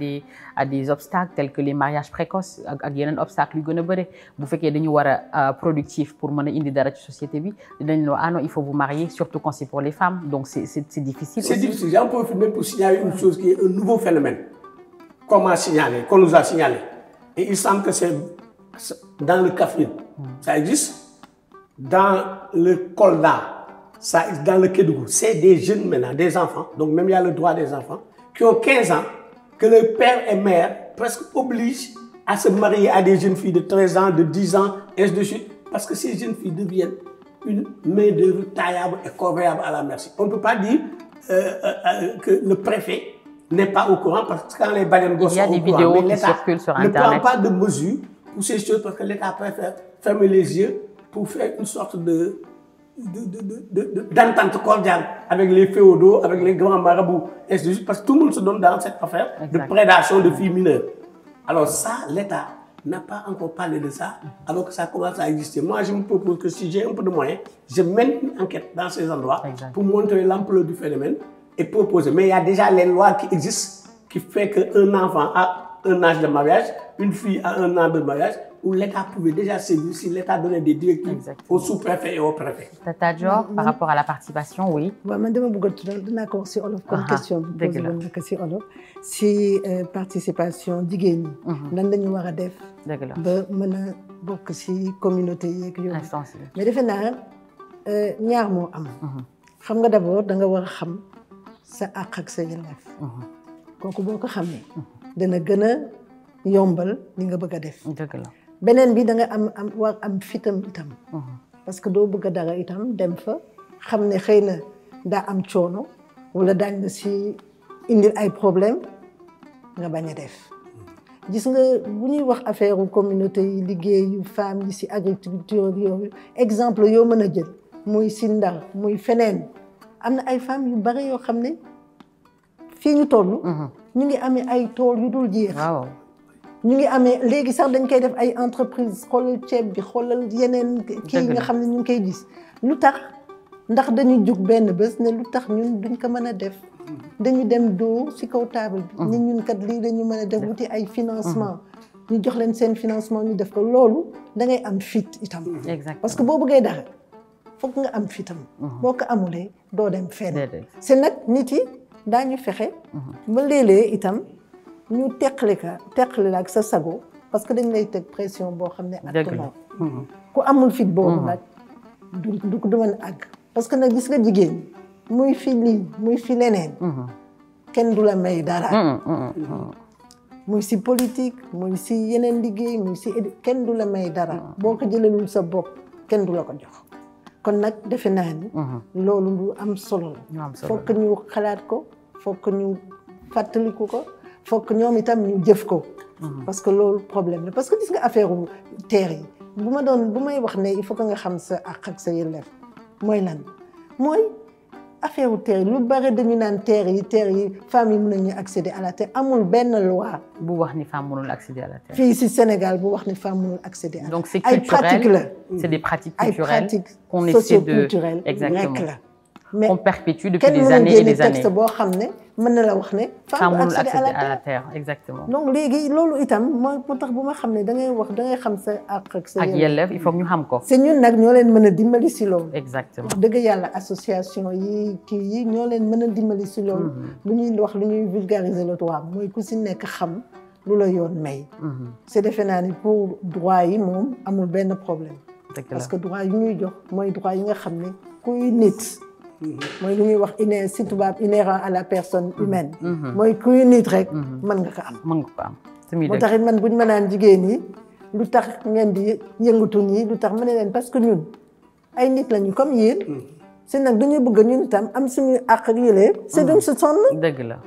des obstacles tels que les mariages précoces, à des obstacles qui sont vous faites que productif pour mener une dara société il faut vous marier, surtout quand c'est pour les femmes, donc c'est difficile. C'est difficile. J'en profite même pour signaler une chose qui est un nouveau phénomène. Comment signaler, qu'on nous a signalé. Et il semble que c'est dans le Kaffrine, ça existe. Dans le Kolda, ça, dans le Kédougou, c'est des jeunes maintenant, des enfants, donc même il y a le droit des enfants, qui ont 15 ans, que leur père et mère presque obligent à se marier à des jeunes filles de 13 ans, de 10 ans, et ainsi de suite, parce que ces jeunes filles deviennent une main-d'œuvre taillable et corvéable à la merci. On ne peut pas dire que le préfet n'est pas au courant, parce que quand les baleines sont au courant, mais l'État ne prend pas de mesures pour ces choses, parce que l'État préfère fermer les yeux pour faire une sorte d'entente cordiale avec les féodaux, avec les grands marabouts, parce que tout le monde se donne dans cette affaire de prédation de filles mineures. Alors ça, l'État n'a pas encore parlé de ça, alors que ça commence à exister. Moi, je me propose que si j'ai un peu de moyens, je mène une enquête dans ces endroits pour montrer l'ampleur du phénomène et proposer. Mais il y a déjà les lois qui existent, qui fait qu'un enfant a un âge de mariage, une fille a un an de mariage, où l'État pouvait déjà saisir si l'État donnait des directives au sous-préfet et au préfet. Tata Dior, par rapport à la participation, oui. waaw man dama bëgg a tuddal dinaa ko wax si olof. comme question bi posé woon naka si olof. si participation jigéen ñi. nan la ñu war a def. dëgg la ba mën a bokk si communauté yeeg yooyu. instance yi. mais defe naa ñaar moo am. xam nga d'abord da nga war a xam sa àq ak sa yelleef. kooku boo ko xamee. dana gën a yombal li nga bëgg a def. dëgg la beneen bi da nga war am fitam itam. parce que doo bëgg a dara itam dem fa xam ne xëy na daa am coono wala daañ la si indil ay problème nga bañ a def. gis nga bu ñuy wax affaire communauté yi liggéeyu femmes yi si agriculture yooyu exemple yoo mën a jël muy si Ndar muy feneen am na ay femmes yu bari yoo xam ne fii ñu toll. ñu ngi amee ay tool yu dul jeex. waaw ñu ngi amee léegi sax dañ koy def ay entreprise xoolal ceeb bi xoolal yeneen kii nga xam ne ñu ngi koy gis lu tax ndax dañuy jug benn bés ne lu tax ñun duñ ko mën a def dañu dem doo ci kaw table bi ni ñun kat lii dañu mën a def wuti ay financement ñu jox leen seen financement ñu def ko loolu da ngay am fit itam parce que boo bëggee dara foog nga am fitam boo ko amulee doo dem fenn c'est nag nit yi daañu fexe ba léeg-léeg itam ñu teqali la ak sa sago parce que dañ lay teg pression boo xam ne actuellement ku amul fit boobu nag du mën a àgg parce que nag gis nga jigéen muy fi lii muy fi leneen kenn du la may dara muy si politique muy si yeneen liggéey muy si kenn du la may dara boo ko jëlalul sa bopp kenn du la ko jox kon nag defe naa ni loolu lu am solo la fokk ñu xalaat ko fokk ñu fàttaliku ko fokk ñoom itam ñu jëf ko parce que loolu problème la parce que gis nga affaire terre yi bu may wax ne il faut que nga xam sa àq ak sa yelleef mooy lan mooy affaire terre yi lu bari dañu naan terre yi femmes yi mën nañu accéder à la terre amul benn loi bu wax ni femme mënul accéder à la terre fii si Sénégal bu wax ni femme mënul accéder à la terre donc c'est culturel c'est des pratiques culturelles qu'on essaie de exactement rek la mais qu'on perpétue depuis des années et des années texte boo xam ne mën na la wax ne femme mënul accéder à la terre exactement donc léegi loolu itam mooy moo tax bu ma xam ne da ngay xam sa àq ak sa yelleef il faut que ñu xam ko c'est ñun nag ñoo leen mën a dimbali si loolu exactement wax dëgg yàlla association yi kii yi ñoo leen mën a dimbali si loolu lu ñuy wax lu ñuy vulgariser le droit mooy ku si nekk xam lu la yoon may c'est defe naa ni pour droit yi moom amul benn problème parce que droit yi ñuy jox mooy droit yi nga xam ne kuy nit mooy lu ñuy wax si tubaab inhérent à la personne humaine mooy kuy nit rek mën nga ko am moo tax it man buñ mënaan jigéen ñi lu tax ngeen di yëngatu ñi lu tax ma ne leen parce que ñun ay nit lañu comme yéen c'est nag dañuy bëgg ñun itam am suñu àq ak yële c'est duñ si sonn dëgg la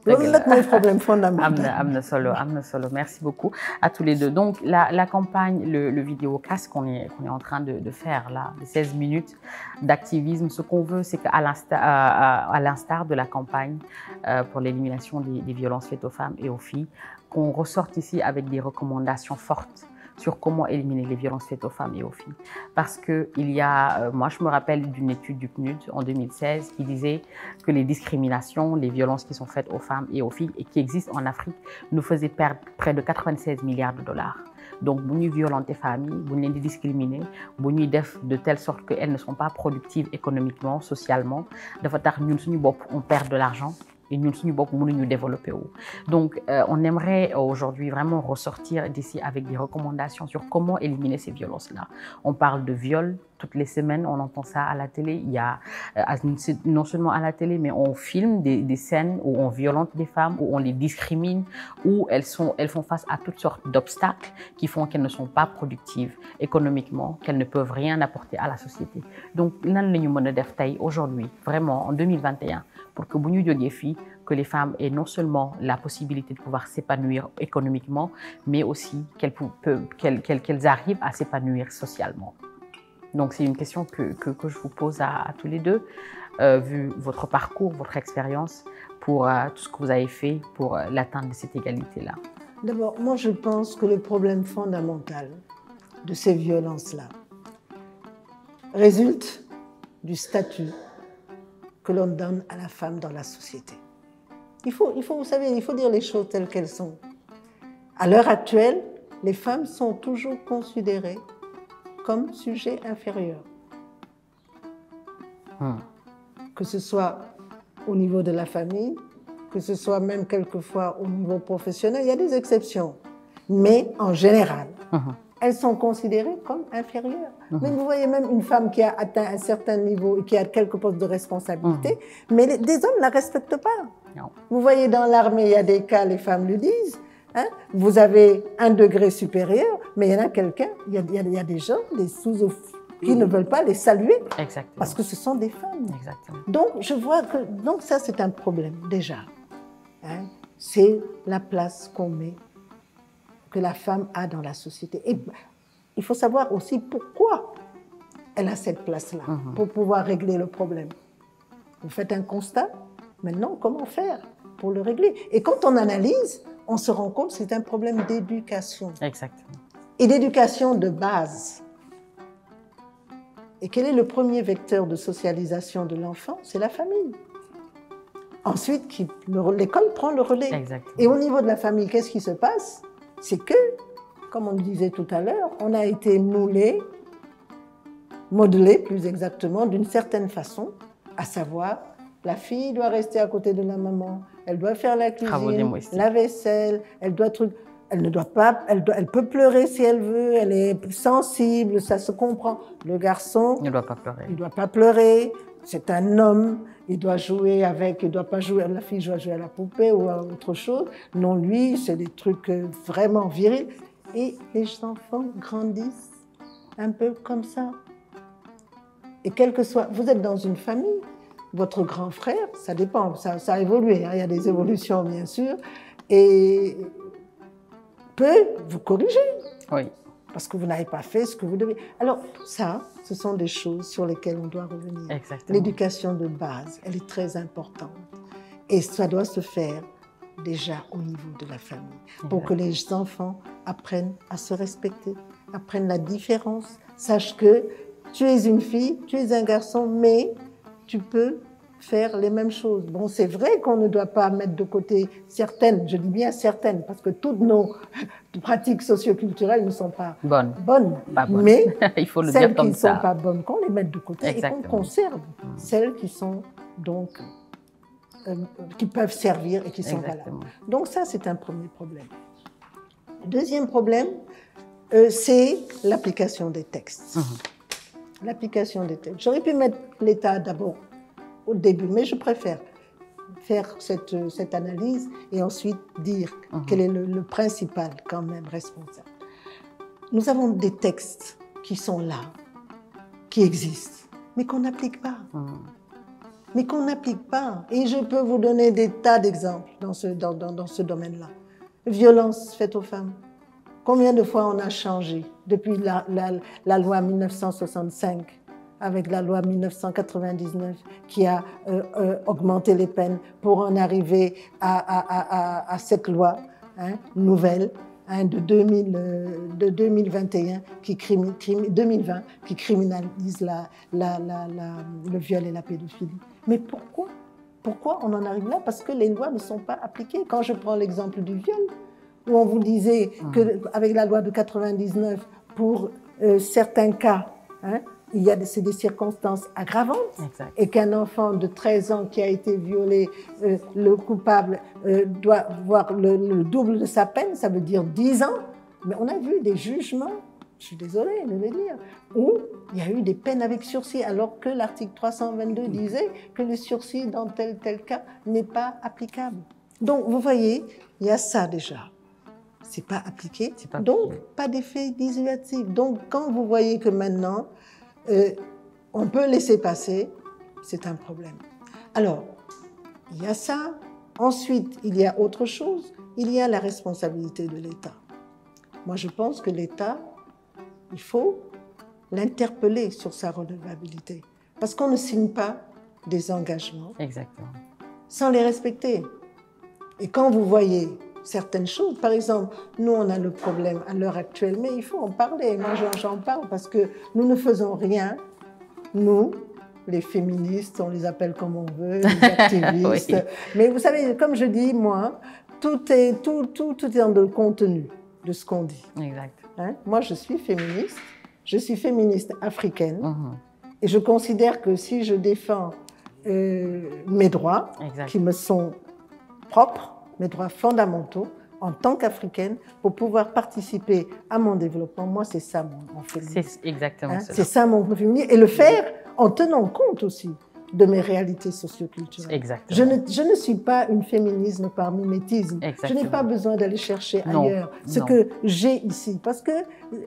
loolu nag mooy problème fondamental am na solo merci beaucoup à tous les deux donc la campagne le vidéocast qu'on est en train de faire là les 16 minutes d'activisme ce qu'on veut c'est qu'à l'instar de la campagne pour l'élimination des violences faites aux femmes et aux filles qu'on ressorte ici avec des recommandations fortes sur comment éliminer les violences faites aux femmes et aux filles. Parce que moi je me rappelle d'une étude du PNUD en 2016 qui disait que les discriminations, les violences qui sont faites aux femmes et aux filles et qui existent en Afrique nous faisaient perdre près de 96 milliards de dollars. Donc, bu ñuy violenter femmes yi, bu ñu leen di discriminer, bu ñuy def de telle sorte qu'elles ne sont pas productives économiquement, socialement, dafa tax ñun suñu bopp on perd de l'argent. Et ñun suñu bopp mënuñu développer wu. Donc, on aimerait aujourd'hui vraiment ressortir d'ici avec des recommandations sur comment éliminer ces violences-là. On parle de viol toutes les semaines, on entend ça à la télé. Il y a non seulement à la télé, mais on filme des scènes où on violente des femmes, où on les discrimine, où elles font face à toutes sortes d'obstacles qui font qu'elles ne sont pas productives économiquement, qu'elles ne peuvent rien apporter à la société. Donc, nan la ñu mën a def tey aujourd'hui, vraiment en 2021, pour que bu ñu jógee fii que les femmes aient non seulement la possibilité de pouvoir s'épanouir économiquement, mais aussi qu'elles arrivent à s'épanouir socialement. Donc c'est une question que je vous pose à tous les deux, vu votre parcours, votre expérience, pour tout ce que vous avez fait pour l'atteinte de cette égalité-là. D'abord, moi je pense que le problème fondamental de ces violences-là résulte du statut que l'on donne à la femme dans la société. Vous savez, il faut dire les choses telles qu'elles sont. À l'heure actuelle, les femmes sont toujours considérées comme sujet inférieur. Que ce soit au niveau de la famille, que ce soit même quelquefois au niveau professionnel, il y a des exceptions. Mais en général, elles sont considérées comme inférieures. Mais vous voyez même une femme qui a atteint un certain niveau et qui a quelques postes de responsabilité, mais des hommes ne la respectent pas. Non. Vous voyez dans l'armée, il y a des cas, les femmes le disent, hein, vous avez un degré supérieur, mais il y en a quelqu'un, il y a des gens, des sous-officiers, qui ne veulent pas les saluer. Exactement. Parce que ce sont des femmes. Exactement. Donc, je vois que donc ça, c'est un problème, déjà. Hein, c'est la place qu'on met, que la femme a dans la société. Et il faut savoir aussi pourquoi elle a cette place-là, pour pouvoir régler le problème. Vous faites un constat, maintenant, comment faire pour le régler? Et quand on analyse, on se rend compte que c'est un problème d'éducation. Exactement. Et d'éducation de base. Et quel est le premier vecteur de socialisation de l'enfant? C'est la famille. Ensuite, l'école prend le relais. Exactement. Et au niveau de la famille, qu'est-ce qui se passe? C'est que, comme on le disait tout à l'heure, on a été modelé plus exactement, d'une certaine façon, à savoir, la fille doit rester à côté de la maman, elle doit faire la cuisine, la vaisselle, elle ne doit pas, elle peut pleurer si elle veut, elle est sensible, ça se comprend. Le garçon, il ne doit pas pleurer. Il ne doit pas pleurer. C'est un homme, il doit jouer avec, il ne doit pas jouer, la fille doit jouer à la poupée ou à autre chose. Non, lui, c'est des trucs vraiment virils. Et les enfants grandissent un peu comme ça. Et quel que soit, vous êtes dans une famille, votre grand frère, ça dépend, ça a évolué, hein, il y a des évolutions bien sûr, et peut vous corriger. Oui. Parce que vous n'avez pas fait ce que vous devez. Alors ça, ce sont des choses sur lesquelles on doit revenir. Exactement. L'éducation de base, elle est très importante. Et ça doit se faire déjà au niveau de la famille, pour que les enfants apprennent à se respecter, apprennent la différence, sachent que tu es une fille, tu es un garçon, mais tu peux faire les mêmes choses. Bon, c'est vrai qu'on ne doit pas mettre de côté certaines, je dis bien certaines, parce que toutes nos pratiques socioculturelles ne sont pas bonnes. Pas bonnes. Mais il faut le celles dire comme qui ne ça. sont pas bonnes, qu'on les mette de côté. Exactement. Et qu'on conserve celles qui sont donc qui peuvent servir et qui sont Exactement. valables. Donc ça, c'est un premier problème. Le deuxième problème, c'est l'application des textes. L'application des textes. J'aurais pu mettre l'État d'abord au début, mais je préfère faire cette analyse et ensuite dire quel est le principal quand même responsable. Nous avons des textes qui sont là, qui existent, mais qu'on n'applique pas. Mais qu'on n'applique pas. Et je peux vous donner des tas d'exemples dans ce domaine-là. Violence faite aux femmes. Combien de fois on a changé depuis la loi 1965 avec la loi 1999 qui a augmenté les peines pour en arriver à cette loi nouvelle de 2021 2020 qui criminalise le viol et la pédophilie. Mais pourquoi? Pourquoi on en arrive là? Parce que les lois ne sont pas appliquées. Quand je prends l'exemple du viol, où on vous disait qu'avec la loi de 99, pour certains cas, c'est des circonstances aggravantes, et qu'un enfant de 13 ans qui a été violé, le coupable doit voir le double de sa peine, ça veut dire 10 ans. Mais on a vu des jugements, je suis désolée de le dire, où il y a eu des peines avec sursis, alors que l'article 322 disait que le sursis dans tel cas n'est pas applicable. Donc, vous voyez, il y a ça déjà. C'est pas appliqué, donc pas d'effet dissuasif. Donc, quand vous voyez que maintenant, on peut laisser passer, c'est un problème. Alors, il y a ça. Ensuite, il y a autre chose. Il y a la responsabilité de l'État. Moi, je pense que l'État, il faut l'interpeller sur sa redevabilité. Parce qu'on ne signe pas des engagements sans les respecter. Et quand vous voyez certaines choses, par exemple, nous, on a le problème à l'heure actuelle, mais il faut en parler. Moi, j'en parle parce que nous ne faisons rien. Nous, les féministes, on les appelle comme on veut, les activistes. Mais vous savez, comme je dis, moi, tout est dans le contenu. de ce qu'on dit. Exact. Hein? Moi, je suis féministe africaine, et je considère que si je défends mes droits, qui me sont propres, mes droits fondamentaux, en tant qu'Africaine, pour pouvoir participer à mon développement, moi, c'est ça mon féminisme. C'est exactement ça. C'est ça mon féminisme, et le faire en tenant compte aussi de mes réalités socioculturelles. Exactement. Je ne suis pas une féminisme par mimétisme. Exactement. Je n'ai pas besoin d'aller chercher ailleurs ce que j'ai ici, parce que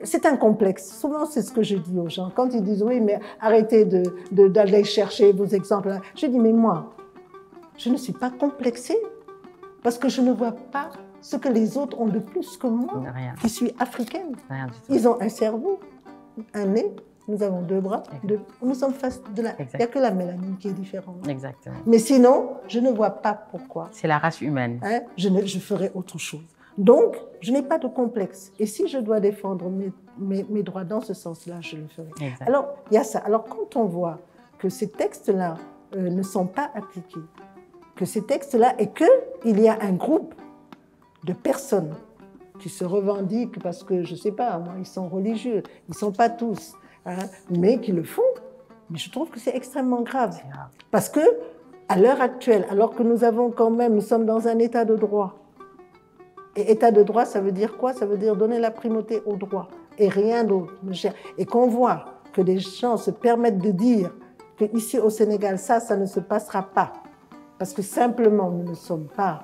c'est un complexe. Souvent, c'est ce que je dis aux gens. Quand ils disent « oui, mais arrêtez d'aller chercher vos exemples », je dis « mais moi, je ne suis pas complexée, parce que je ne vois pas ce que les autres ont de plus que moi, qui suis africaine. Rien du tout. Ils ont un cerveau, un nez, nous avons 2 bras, nous sommes face de la... Il n'y a que la mélanine qui est différente. Exactement. Mais sinon, je ne vois pas pourquoi. C'est la race humaine. Hein, je ferai autre chose. Donc, je n'ai pas de complexe. Et si je dois défendre mes droits dans ce sens-là, je le ferai. Exact. Alors, il y a ça. Alors, quand on voit que ces textes-là ne sont pas appliqués, que ces textes-là, et qu'il y a un groupe de personnes qui se revendiquent parce que, je ne sais pas, moi, ils sont religieux, ils ne sont pas tous, hein, mais qui le font. Mais je trouve que c'est extrêmement grave. Parce que, à l'heure actuelle, alors que nous avons quand même, nous sommes dans un état de droit. Et état de droit, ça veut dire quoi? Ça veut dire donner la primauté au droit et rien d'autre. Et qu'on voit que des gens se permettent de dire qu'ici au Sénégal, ça ne se passera pas. Parce que simplement, nous ne sommes pas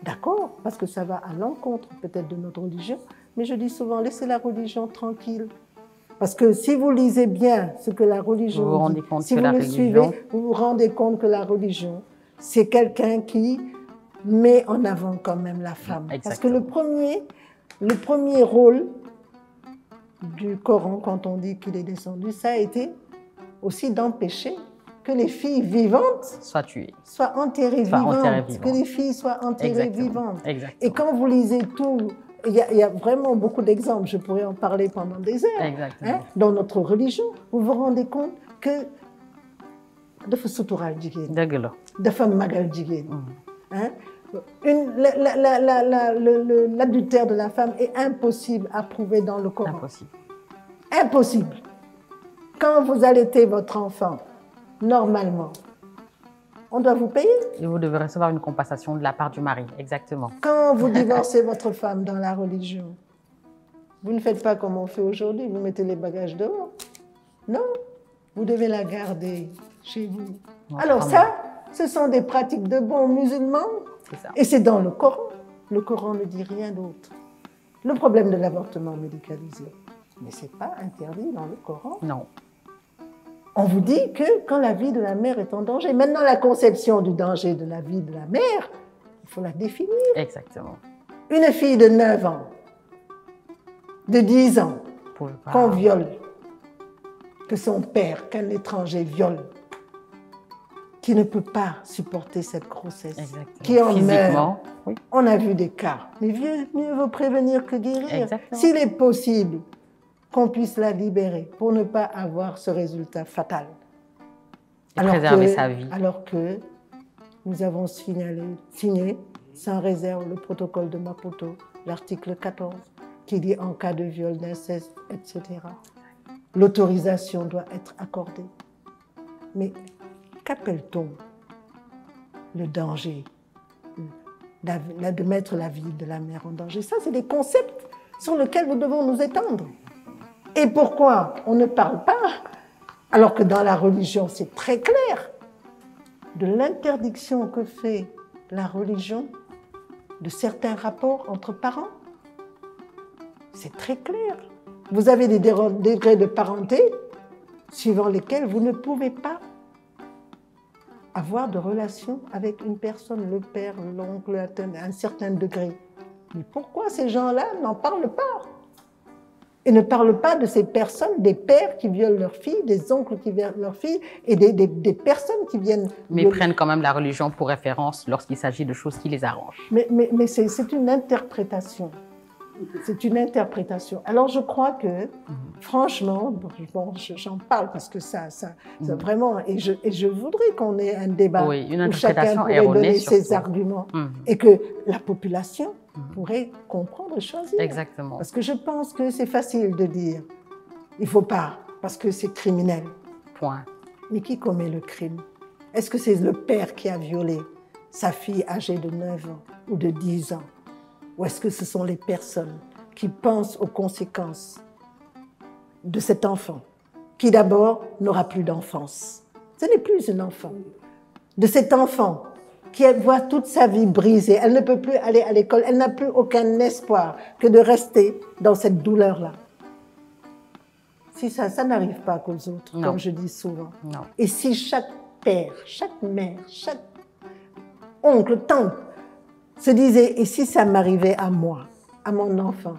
d'accord, parce que ça va à l'encontre peut-être de notre religion. Mais je dis souvent, laissez la religion tranquille. Parce que si vous lisez bien ce que la religion dit, si vous le suivez, vous vous rendez compte que la religion, c'est quelqu'un qui met en avant quand même la femme. Exactement. Parce que le premier rôle du Coran, quand on dit qu'il est descendu, ça a été aussi d'empêcher que les filles vivantes soient tuées, soient enterrées vivantes, que les filles soient enterrées vivantes. Exactement. Et quand vous lisez tout, il y a vraiment beaucoup d'exemples, je pourrais en parler pendant des heures. Hein, dans notre religion, vous vous rendez compte que dafa suturaal jigéen, dafa magal jigéen. L'adultère de la femme est impossible à prouver dans le Coran. Impossible. Impossible. Quand vous allaitez votre enfant, normalement, on doit vous payer. Et vous devez recevoir une compensation de la part du mari, exactement. Quand vous divorcez votre femme dans la religion, vous ne faites pas comme on fait aujourd'hui, vous mettez les bagages dehors. Non, vous devez la garder chez vous. Alors ça, ce sont des pratiques de bons musulmans. Et c'est dans le Coran. Le Coran ne dit rien d'autre. Le problème de l'avortement médicalisé, mais ce n'est pas interdit dans le Coran. Non. On vous dit que quand la vie de la mère est en danger, maintenant la conception du danger de la vie de la mère, il faut la définir. Exactement. Une fille de 9 ans, de 10 ans, qu'on viole, que son père, qu'un étranger viole, qui ne peut pas supporter cette grossesse, qui en meurt. Oui. On a vu des cas. Mais mieux vaut prévenir que guérir. S'il est possible qu'on puisse la libérer pour ne pas avoir ce résultat fatal. Et préserver sa vie. Alors que nous avons signé sans réserve le protocole de Maputo, l'article 14, qui dit en cas de viol, d'inceste, etc., l'autorisation doit être accordée. Mais qu'appelle-t-on le danger, de mettre la vie de la mère en danger? Ça, c'est des concepts sur lesquels nous devons nous étendre. Et pourquoi on ne parle pas, alors que dans la religion, c'est très clair, de l'interdiction que fait la religion de certains rapports entre parents? C'est très clair. Vous avez des degrés de parenté suivant lesquels vous ne pouvez pas avoir de relation avec une personne, le père, l'oncle, à un certain degré. Mais pourquoi ces gens-là n'en parlent pas? Et ne parlent pas de ces personnes, des pères qui violent leurs filles, des oncles qui violent leurs filles, et des personnes qui viennent... Mais ils prennent quand même la religion pour référence lorsqu'il s'agit de choses qui les arrangent. Mais c'est une interprétation. C'est une interprétation. Alors je crois que, franchement, bon, j'en parle parce que ça vraiment, et je voudrais qu'on ait un débat où chacun pourrait donner ses arguments et que la population pourrait comprendre et choisir. Exactement. Parce que je pense que c'est facile de dire il ne faut pas, parce que c'est criminel. Point. Mais qui commet le crime? Est-ce que c'est le père qui a violé sa fille âgée de 9 ans ou de 10 ans? Ou est-ce que ce sont les personnes qui pensent aux conséquences de cet enfant, qui d'abord n'aura plus d'enfance? Ce n'est plus un enfant. De cet enfant qui voit toute sa vie brisée, elle ne peut plus aller à l'école, elle n'a plus aucun espoir que de rester dans cette douleur-là. Si ça n'arrive pas qu'aux autres, Non. comme je dis souvent. Non. Et si chaque père, chaque mère, chaque oncle, tante se disait, et si ça m'arrivait à moi, à mon enfant,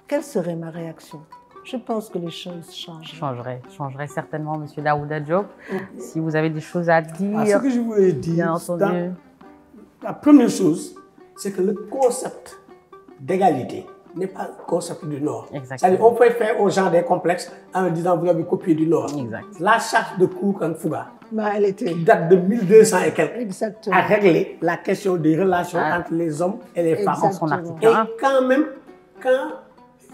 quelle serait ma réaction? Je pense que les choses changeraient. Changerait certainement, Monsieur Daouda Diop. Si vous avez des choses à dire, Ce que je voulais dire, bien entendu. la première chose, c'est que le concept d'égalité n'est pas le concept du Nord. C'est-à-dire on peut faire aux gens des complexes en disant vous avez copié du Nord. Exact. La charte de Kouk-Fouga, Elle était... qui date de 1200 et quelques, Exactement. a réglé la question des relations entre les hommes et les femmes. En son article Et 1. quand même, quand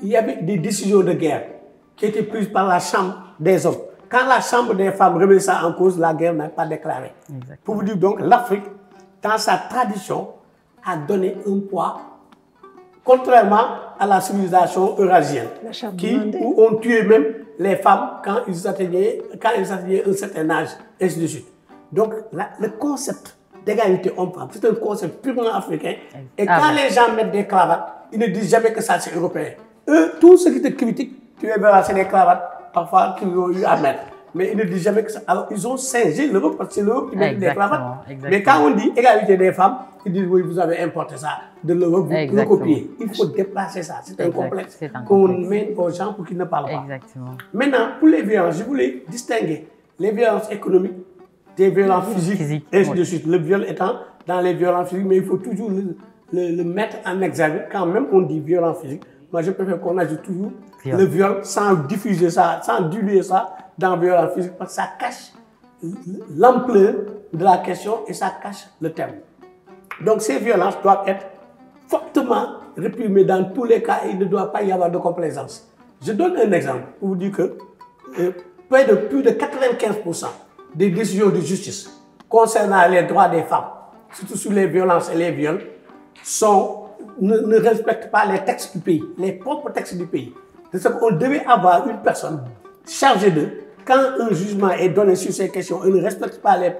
il y avait des décisions de guerre qui étaient prises par la Chambre des hommes, quand la Chambre des femmes remet ça en cause, la guerre n'est pas déclarée. Exactement. Pour vous dire donc, l'Afrique, dans sa tradition, a donné un poids, contrairement à la civilisation eurasienne, où on tuait même les femmes quand ils atteignaient un certain âge, et ainsi de suite. Donc, le concept d'égalité homme-femme, c'est un concept purement africain. Et quand les gens mettent des cravates, ils ne disent jamais que ça c'est européen. Eux, tout ce qui te critique, tu verras, c'est des cravates parfois qu'ils ont eu à mettre. Mais ils ne disent jamais que ça. Alors, ils ont singé l'Europe parce que c'est l'Europe qui met des cravates. Mais quand on dit égalité des femmes, ils disent oui, vous avez importé ça de l'Europe, vous le copiez. Il faut déplacer ça. C'est un complexe qu'on met aux gens pour qu'ils ne parlent pas. Exactement. Maintenant, pour les violences, je voulais distinguer les violences économiques des violences physiques, et ainsi de suite. Le viol étant dans les violences physiques, mais il faut toujours le mettre en exergue. Quand même on dit violence physique, moi je préfère qu'on ajoute toujours le viol sans diffuser ça, sans diluer ça dans violence physique, parce que ça cache l'ampleur de la question et ça cache le thème. Donc ces violences doivent être fortement réprimées dans tous les cas et il ne doit pas y avoir de complaisance. Je donne un exemple pour vous dire que près de plus de 95% des décisions de justice concernant les droits des femmes, surtout sur les violences et les viols, ne respectent pas les textes du pays, les propres textes du pays. C'est qu'on devait avoir une personne chargée de, quand un jugement est donné sur ces questions et ne respecte pas les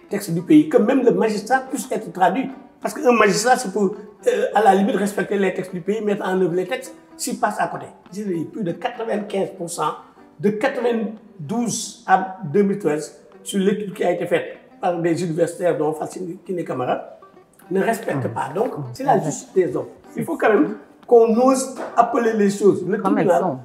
textes du pays, que même le magistrat puisse être traduit. Parce qu'un magistrat, c'est pour, à la limite, respecter les textes du pays, mettre en œuvre les textes, s'il passe à côté. J'ai dit plus de 95%, de 92 à 2013, sur l'étude qui a été faite par des universitaires dont Fassine Kiné Camara, ne respectent pas. Donc, c'est la justice des hommes. Il faut quand même qu'on ose appeler les choses. Le tribunal,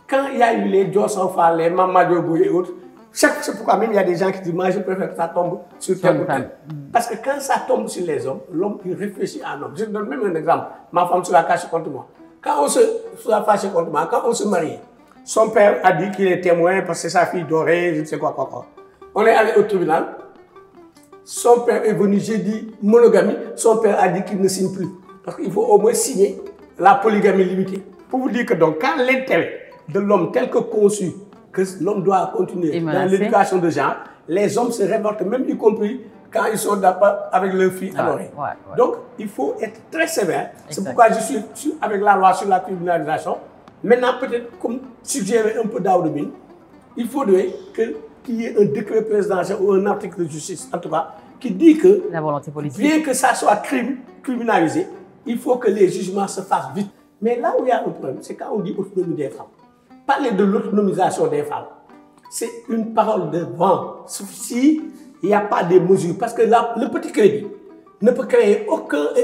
quand il y a eu les Djossofa, les Mamadou et autres, c'est pourquoi même il y a des gens qui disent moi je préfère que ça tombe sur tel ou tel. Parce que quand ça tombe sur les hommes, l'homme il réfléchit à un homme. Je donne même un exemple. Ma femme se la cache contre moi. Quand on se la fâche contre moi, quand on se marie, son père a dit qu'il est témoin parce que c'est sa fille dorée, je ne sais quoi. On est allé au tribunal. Son père est venu, j'ai dit monogamie. Son père a dit qu'il ne signe plus. Parce qu'il faut au moins signer la polygamie limitée. Pour vous dire que donc, quand l'intérêt de l'homme tel que conçu, que l'homme doit continuer dans l'éducation de genre, les hommes se révoltent, même y compris quand ils sont d'accord avec leur fille adorée. Donc, il faut être très sévère. C'est pourquoi je suis avec la loi sur la criminalisation. Maintenant, peut-être, comme suggéré un peu d'Aoudebine, il faudrait qu'il y ait un décret présidentiel ou un article de justice, en tout cas, qui dit que, la volonté politique, bien que ça soit criminalisé, il faut que les jugements se fassent vite. Mais là où il y a un problème, c'est quand on dit autonomie des femmes. Parler de l'autonomisation des femmes, c'est une parole de vent, si il n'y a pas de mesures. Parce que là, le petit crédit ne peut créer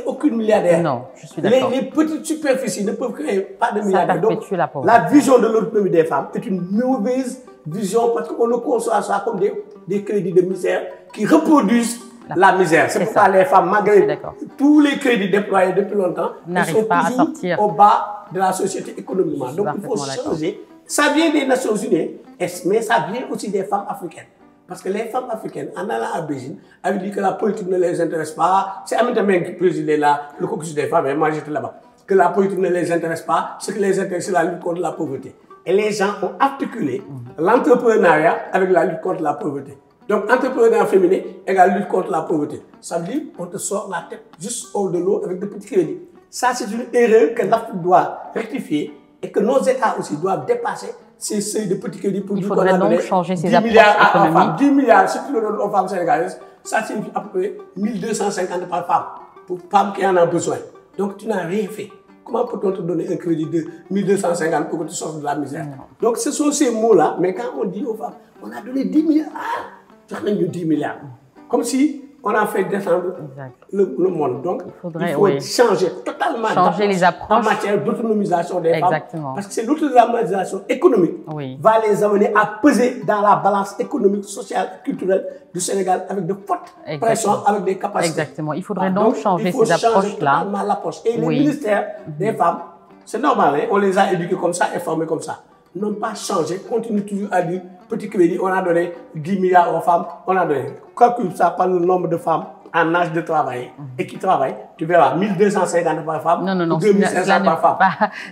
aucune milliardaire. Non, je suis d'accord. Les petites superficies ne peuvent créer pas de milliardaires. Donc, la vision de l'autonomie des femmes est une mauvaise vision parce qu'on ne conçoit ça comme des crédits de misère qui reproduisent la misère. C'est pourquoi les femmes, malgré tous les crédits déployés depuis longtemps, n'arrivent pas à sortir au bas de la société économiquement. Donc il faut changer. Ça vient des Nations Unies, mais ça vient aussi des femmes africaines. Parce que les femmes africaines, en allant à Beijing, avaient dit que la politique ne les intéresse pas. C'est Aminata Mbengue qui présidait le caucus des femmes, et moi j'étais là-bas. Que la politique ne les intéresse pas, ce qui les intéresse, c'est la lutte contre la pauvreté. Et les gens ont articulé l'entrepreneuriat avec la lutte contre la pauvreté. Donc, entrepreneuriat féminin égale lutte contre la pauvreté. Ça veut dire qu'on te sort la tête juste hors de l'eau avec de petits crédits. Ça, c'est une erreur que l'Afrique doit rectifier et que nos États aussi doivent dépasser ces seuils de petits crédits pour il faudrait donc changer ces approches économiques. 10 milliards, si tu le donnes aux femmes sénégalaises, ça signifie à peu près 1250 par femme, pour femmes qui en ont besoin. Donc, tu n'as rien fait. Comment peut-on te donner un crédit de 1250 pour que tu sortes de la misère? Donc, ce sont ces mots-là, mais quand on dit aux femmes, on a donné 10 milliards, tu as donné 10 milliards. Comme si on a fait descendre le monde. Donc, il faut changer totalement les approches en matière d'autonomisation des femmes. Parce que c'est l'autonomisation économique va les amener à peser dans la balance économique, sociale, culturelle du Sénégal avec de fortes pressions, avec des capacités. Exactement. Il faudrait donc changer ces approches-là. Et les ministères des femmes, c'est normal, hein, on les a éduqués comme ça et formés comme ça. N'ont pas changé, continuent toujours à dire petit crédit, on a donné 10 milliards aux femmes, on a donné. Calcule ça par le nombre de femmes en âge de travailler et qui travaillent, tu verras 1250 par femme, non, 2500 par femme.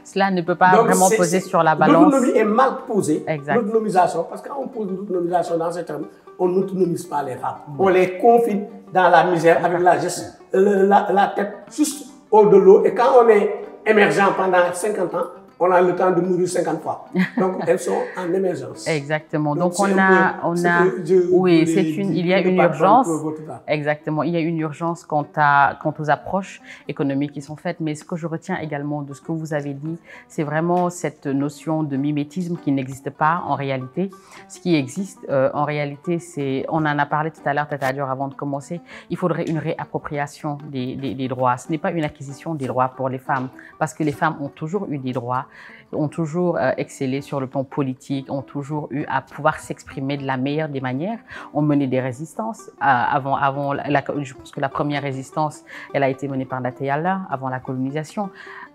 Cela ne peut pas vraiment poser sur la balance. L'autonomie est mal posée, l'autonomisation, parce que quand on pose l'autonomisation dans ces termes, on n'autonomise pas les femmes. On les confine dans la misère avec la tête juste hors de l'eau. Et quand on est émergent pendant 50 ans, on a le temps de mourir 50 fois. Donc, elles sont en émergence. Exactement. Donc il y a une urgence. Exactement. Il y a une urgence quant aux approches économiques qui sont faites. Mais ce que je retiens également de ce que vous avez dit, c'est vraiment cette notion de mimétisme qui n'existe pas en réalité. Ce qui existe en réalité, c'est, on en a parlé tout à l'heure, Tata Dior, avant de commencer, il faudrait une réappropriation des droits. Ce n'est pas une acquisition des droits pour les femmes, parce que les femmes ont toujours eu des droits, ont toujours excellé sur le plan politique, ont toujours eu à pouvoir s'exprimer de la meilleure des manières, ont mené des résistances. Je pense que la première résistance, elle a été menée par Nateyala avant la colonisation.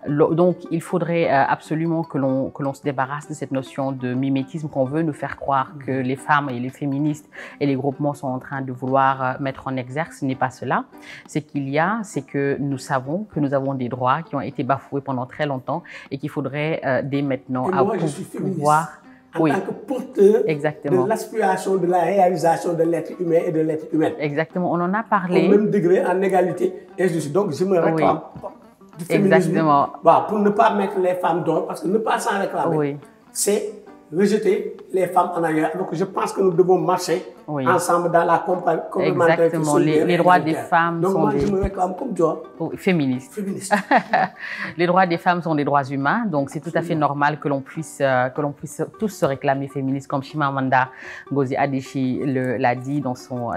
Donc, il faudrait absolument que l'on se débarrasse de cette notion de mimétisme qu'on veut nous faire croire que les femmes et les féministes et les groupements sont en train de vouloir mettre en exergue. Ce n'est pas cela. C'est que nous savons que nous avons des droits qui ont été bafoués pendant très longtemps et qu'il faudrait dès maintenant pouvoir... En tant que porteur de l'aspiration de la réalisation de l'être humain et de l'être humaine. Exactement, on en a parlé. Au même degré, en égalité. Et donc, je me réclame du féminisme. Pour ne pas mettre les femmes dehors, parce que ne pas s'en réclamer, c'est rejeter les femmes en arrière. Donc, je pense que nous devons marcher ensemble dans la complémentarité. Exactement. Les droits des femmes donc, sont moi, je me réclame comme toi. Féministes. Les droits des femmes sont des droits humains. Donc, c'est tout à fait normal que l'on puisse tous se réclamer féministes, comme Chimamanda Ngozi Adichie l'a dit dans son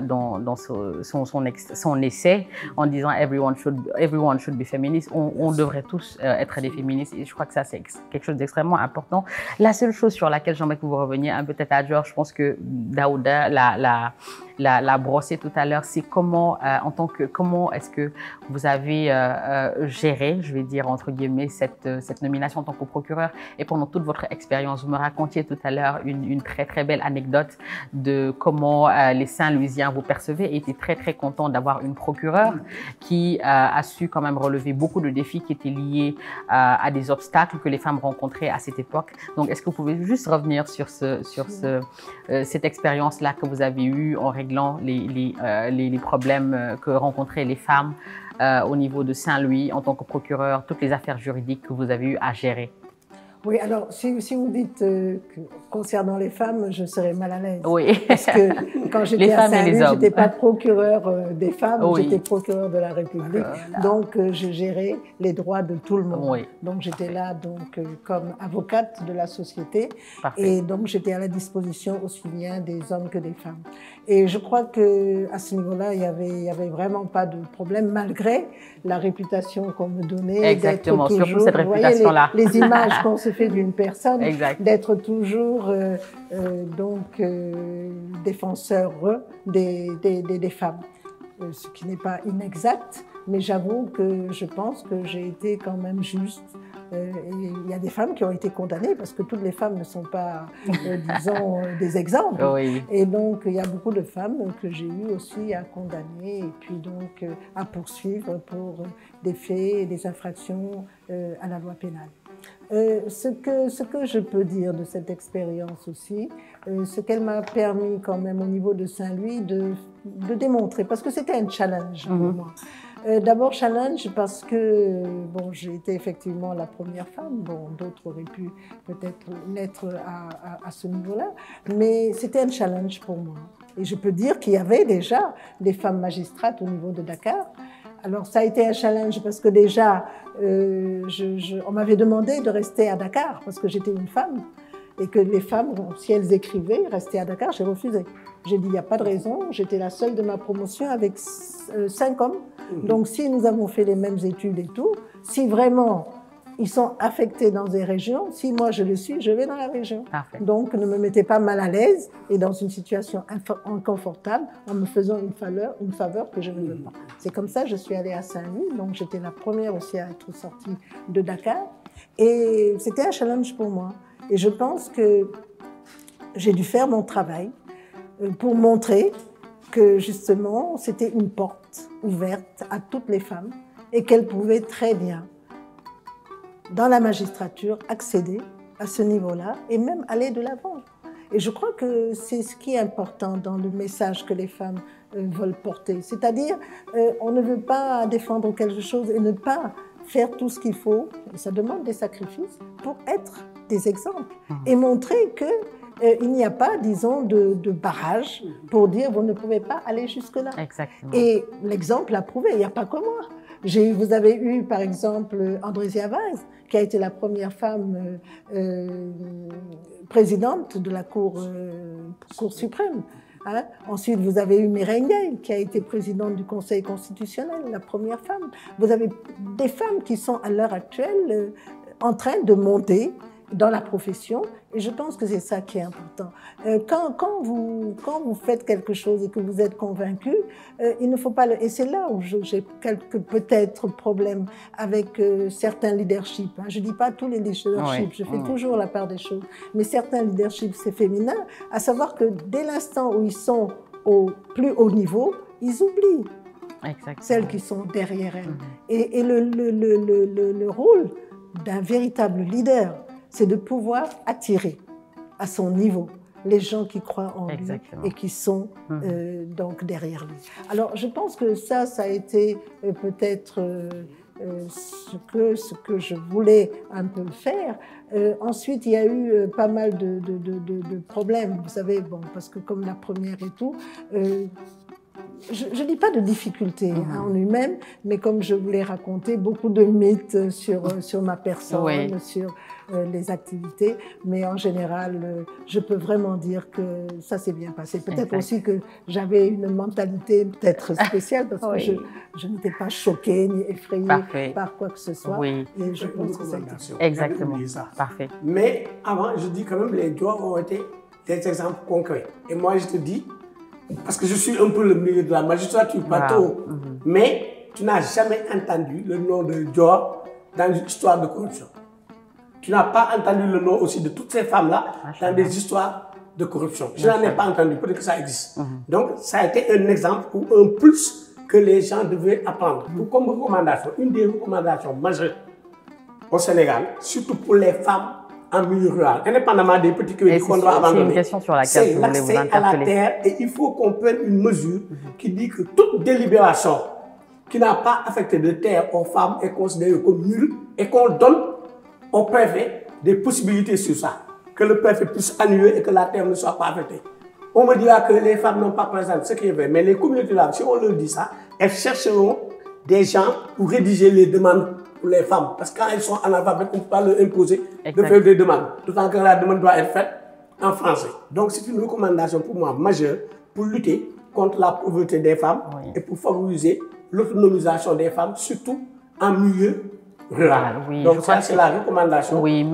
essai, en disant everyone should be feminist. On devrait tous être des féministes. Et je crois que ça, c'est quelque chose d'extrêmement important. La seule chose sur laquelle j'aimerais que vous reveniez un peu peut-être à Georges, je pense que Daouda l'a brossé tout à l'heure, c'est comment est-ce que vous avez géré, je vais dire entre guillemets, cette nomination en tant que procureur, et pendant toute votre expérience. Vous me racontiez tout à l'heure une très très belle anecdote de comment les Saint-Louisiens vous percevaient et étaient très très contents d'avoir une procureure qui a su quand même relever beaucoup de défis qui étaient liés à des obstacles que les femmes rencontraient à cette époque. Donc, est-ce que vous pouvez juste revenir sur cette expérience-là que vous avez eue en réglant les problèmes que rencontraient les femmes au niveau de Saint-Louis en tant que procureur, toutes les affaires juridiques que vous avez eu à gérer? Oui, alors si vous dites que concernant les femmes, je serais mal à l'aise. Oui. Parce que quand j'étais à Saint-Louis, je n'étais pas procureur des femmes, j'étais procureur de la République. Donc, je gérais les droits de tout le monde. Oui. Donc, j'étais là comme avocate de la société. Et donc, j'étais à la disposition aussi bien des hommes que des femmes. Et je crois qu'à ce niveau-là, il y avait vraiment pas de problème, malgré la réputation qu'on me donnait. Exactement, surtout cette réputation-là. Les images qu'on se fait d'une personne, d'être toujours défenseur des femmes. Ce qui n'est pas inexact, mais j'avoue que je pense que j'ai été quand même juste Et il y a des femmes qui ont été condamnées parce que toutes les femmes ne sont pas, disons, des exemples. Oui. Et donc, il y a beaucoup de femmes que j'ai eu aussi à condamner et puis donc à poursuivre pour des faits et des infractions à la loi pénale. Ce que je peux dire de cette expérience aussi, ce qu'elle m'a permis quand même au niveau de Saint-Louis de démontrer, parce que c'était un challenge pour moi. D'abord challenge parce que bon, j'ai été effectivement la première femme, bon, d'autres auraient pu peut-être l'être à ce niveau-là, mais c'était un challenge pour moi. Et je peux dire qu'il y avait déjà des femmes magistrates au niveau de Dakar. Alors ça a été un challenge parce que déjà, on m'avait demandé de rester à Dakar parce que j'étais une femme et que les femmes, si elles écrivaient, rester à Dakar, j'ai refusé. J'ai dit, il n'y a pas de raison, j'étais la seule de ma promotion avec 5 hommes. Donc si nous avons fait les mêmes études et tout, si vraiment ils sont affectés dans des régions, si moi je le suis, je vais dans la région. Parfait. Donc ne me mettez pas mal à l'aise et dans une situation inconfortable en me faisant une faveur que je ne veux pas. C'est comme ça que je suis allée à Saint-Louis, donc j'étais la première aussi à être sortie de Dakar. Et c'était un challenge pour moi. Et je pense que j'ai dû faire mon travail pour montrer que justement c'était une porte ouverte à toutes les femmes et qu'elles pouvaient très bien, dans la magistrature, accéder à ce niveau-là et même aller de l'avant. Et je crois que c'est ce qui est important dans le message que les femmes veulent porter. C'est-à-dire, on ne veut pas défendre quelque chose et ne pas faire tout ce qu'il faut, et ça demande des sacrifices, pour être des exemples et montrer que il n'y a pas, disons, de barrage pour dire vous ne pouvez pas aller jusque-là. Exactement. Et l'exemple l'a prouvé, il n'y a pas que moi. Vous avez eu, par exemple, Andrésia Vaz, qui a été la première femme présidente de la Cour suprême. Hein? Ensuite, vous avez eu Mireille Ndiaye, qui a été présidente du Conseil constitutionnel, la première femme. Vous avez des femmes qui sont, à l'heure actuelle, en train de monter dans la profession, et je pense que c'est ça qui est important. Quand vous faites quelque chose et que vous êtes convaincu, il ne faut pas et c'est là où j'ai quelques peut-être problèmes avec certains leaderships. Hein. Je ne dis pas tous les leaderships, je fais toujours la part des choses, mais certains leaderships, c'est féminin, à savoir que dès l'instant où ils sont au plus haut niveau, ils oublient celles qui sont derrière elles. Et le rôle d'un véritable leader, c'est de pouvoir attirer à son niveau les gens qui croient en lui et qui sont donc derrière lui. Alors, je pense que ça a été peut-être ce que je voulais un peu faire. Ensuite, il y a eu pas mal de problèmes, vous savez, bon, parce que comme la première et tout, je ne dis pas de difficultés en lui-même, mais comme je vous l'ai raconté, beaucoup de mythes sur ma personne, sur les activités. Mais en général, je peux vraiment dire que ça s'est bien passé. Peut-être aussi que j'avais une mentalité peut-être spéciale parce que je n'étais pas choquée ni effrayée par quoi que ce soit. Et je pense que c'est exactement. Parfait. Mais avant, je dis quand même les Dior ont été des exemples concrets. Et moi, je te dis, parce que je suis un peu le milieu de la magistrature, pas trop, mais tu n'as jamais entendu le nom de Dior dans une histoire de corruption. Tu n'as pas entendu le nom aussi de toutes ces femmes-là dans des histoires de corruption. Je n'en ai pas entendu, peut-être que ça existe. Donc, ça a été un exemple ou un plus que les gens devaient apprendre. Comme recommandation, une des recommandations majeures au Sénégal, surtout pour les femmes en milieu rural, indépendamment des petits crédits qu'on doit abandonner. C'est une question sur laquelle vous voulez vous interpeller. C'est l'accès à la terre et il faut qu'on prenne une mesure qui dit que toute délibération qui n'a pas affecté de terre aux femmes est considérée comme nulle et qu'on donne au préfet des possibilités sur ça. Que le préfet puisse annuler et que la terre ne soit pas affectée. On me dira que les femmes n'ont pas présent ce qui est vrai, mais les communautés là, si on leur dit ça, elles chercheront des gens pour rédiger les demandes pour les femmes. Parce que quand elles sont analphabètes, on ne peut pas leur imposer de faire des demandes. D'autant que la demande doit être faite en français. Donc c'est une recommandation pour moi majeure pour lutter contre la pauvreté des femmes et pour favoriser l'autonomisation des femmes, surtout en milieu rural. Oui, Donc je crois ça, c'est la recommandation. Oui,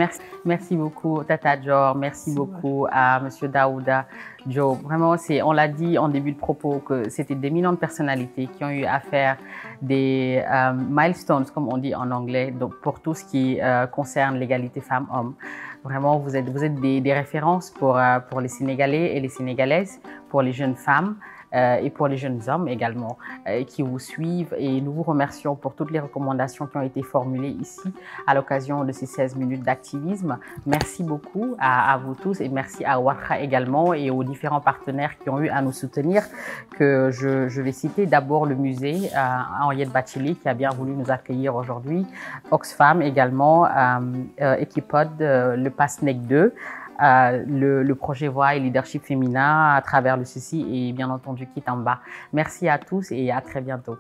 merci beaucoup Tata Dior, merci beaucoup à Monsieur Daouda Diop. Vraiment, on l'a dit en début de propos que c'était d'éminentes personnalités qui ont eu à faire des milestones, comme on dit en anglais, donc pour tout ce qui concerne l'égalité femmes-hommes. Vraiment, vous êtes des références pour les Sénégalais et les Sénégalaises, pour les jeunes femmes. Et pour les jeunes hommes également qui vous suivent. Et nous vous remercions pour toutes les recommandations qui ont été formulées ici à l'occasion de ces 16 minutes d'activisme. Merci beaucoup à vous tous et merci à Warkha également et aux différents partenaires qui ont eu à nous soutenir, que je vais citer d'abord le musée Henriette Bachelet qui a bien voulu nous accueillir aujourd'hui, Oxfam également, Equipod, le PASNEC 2, le projet Voix et Leadership Féminin à travers le CECI et bien entendu Kitamba. Merci à tous et à très bientôt.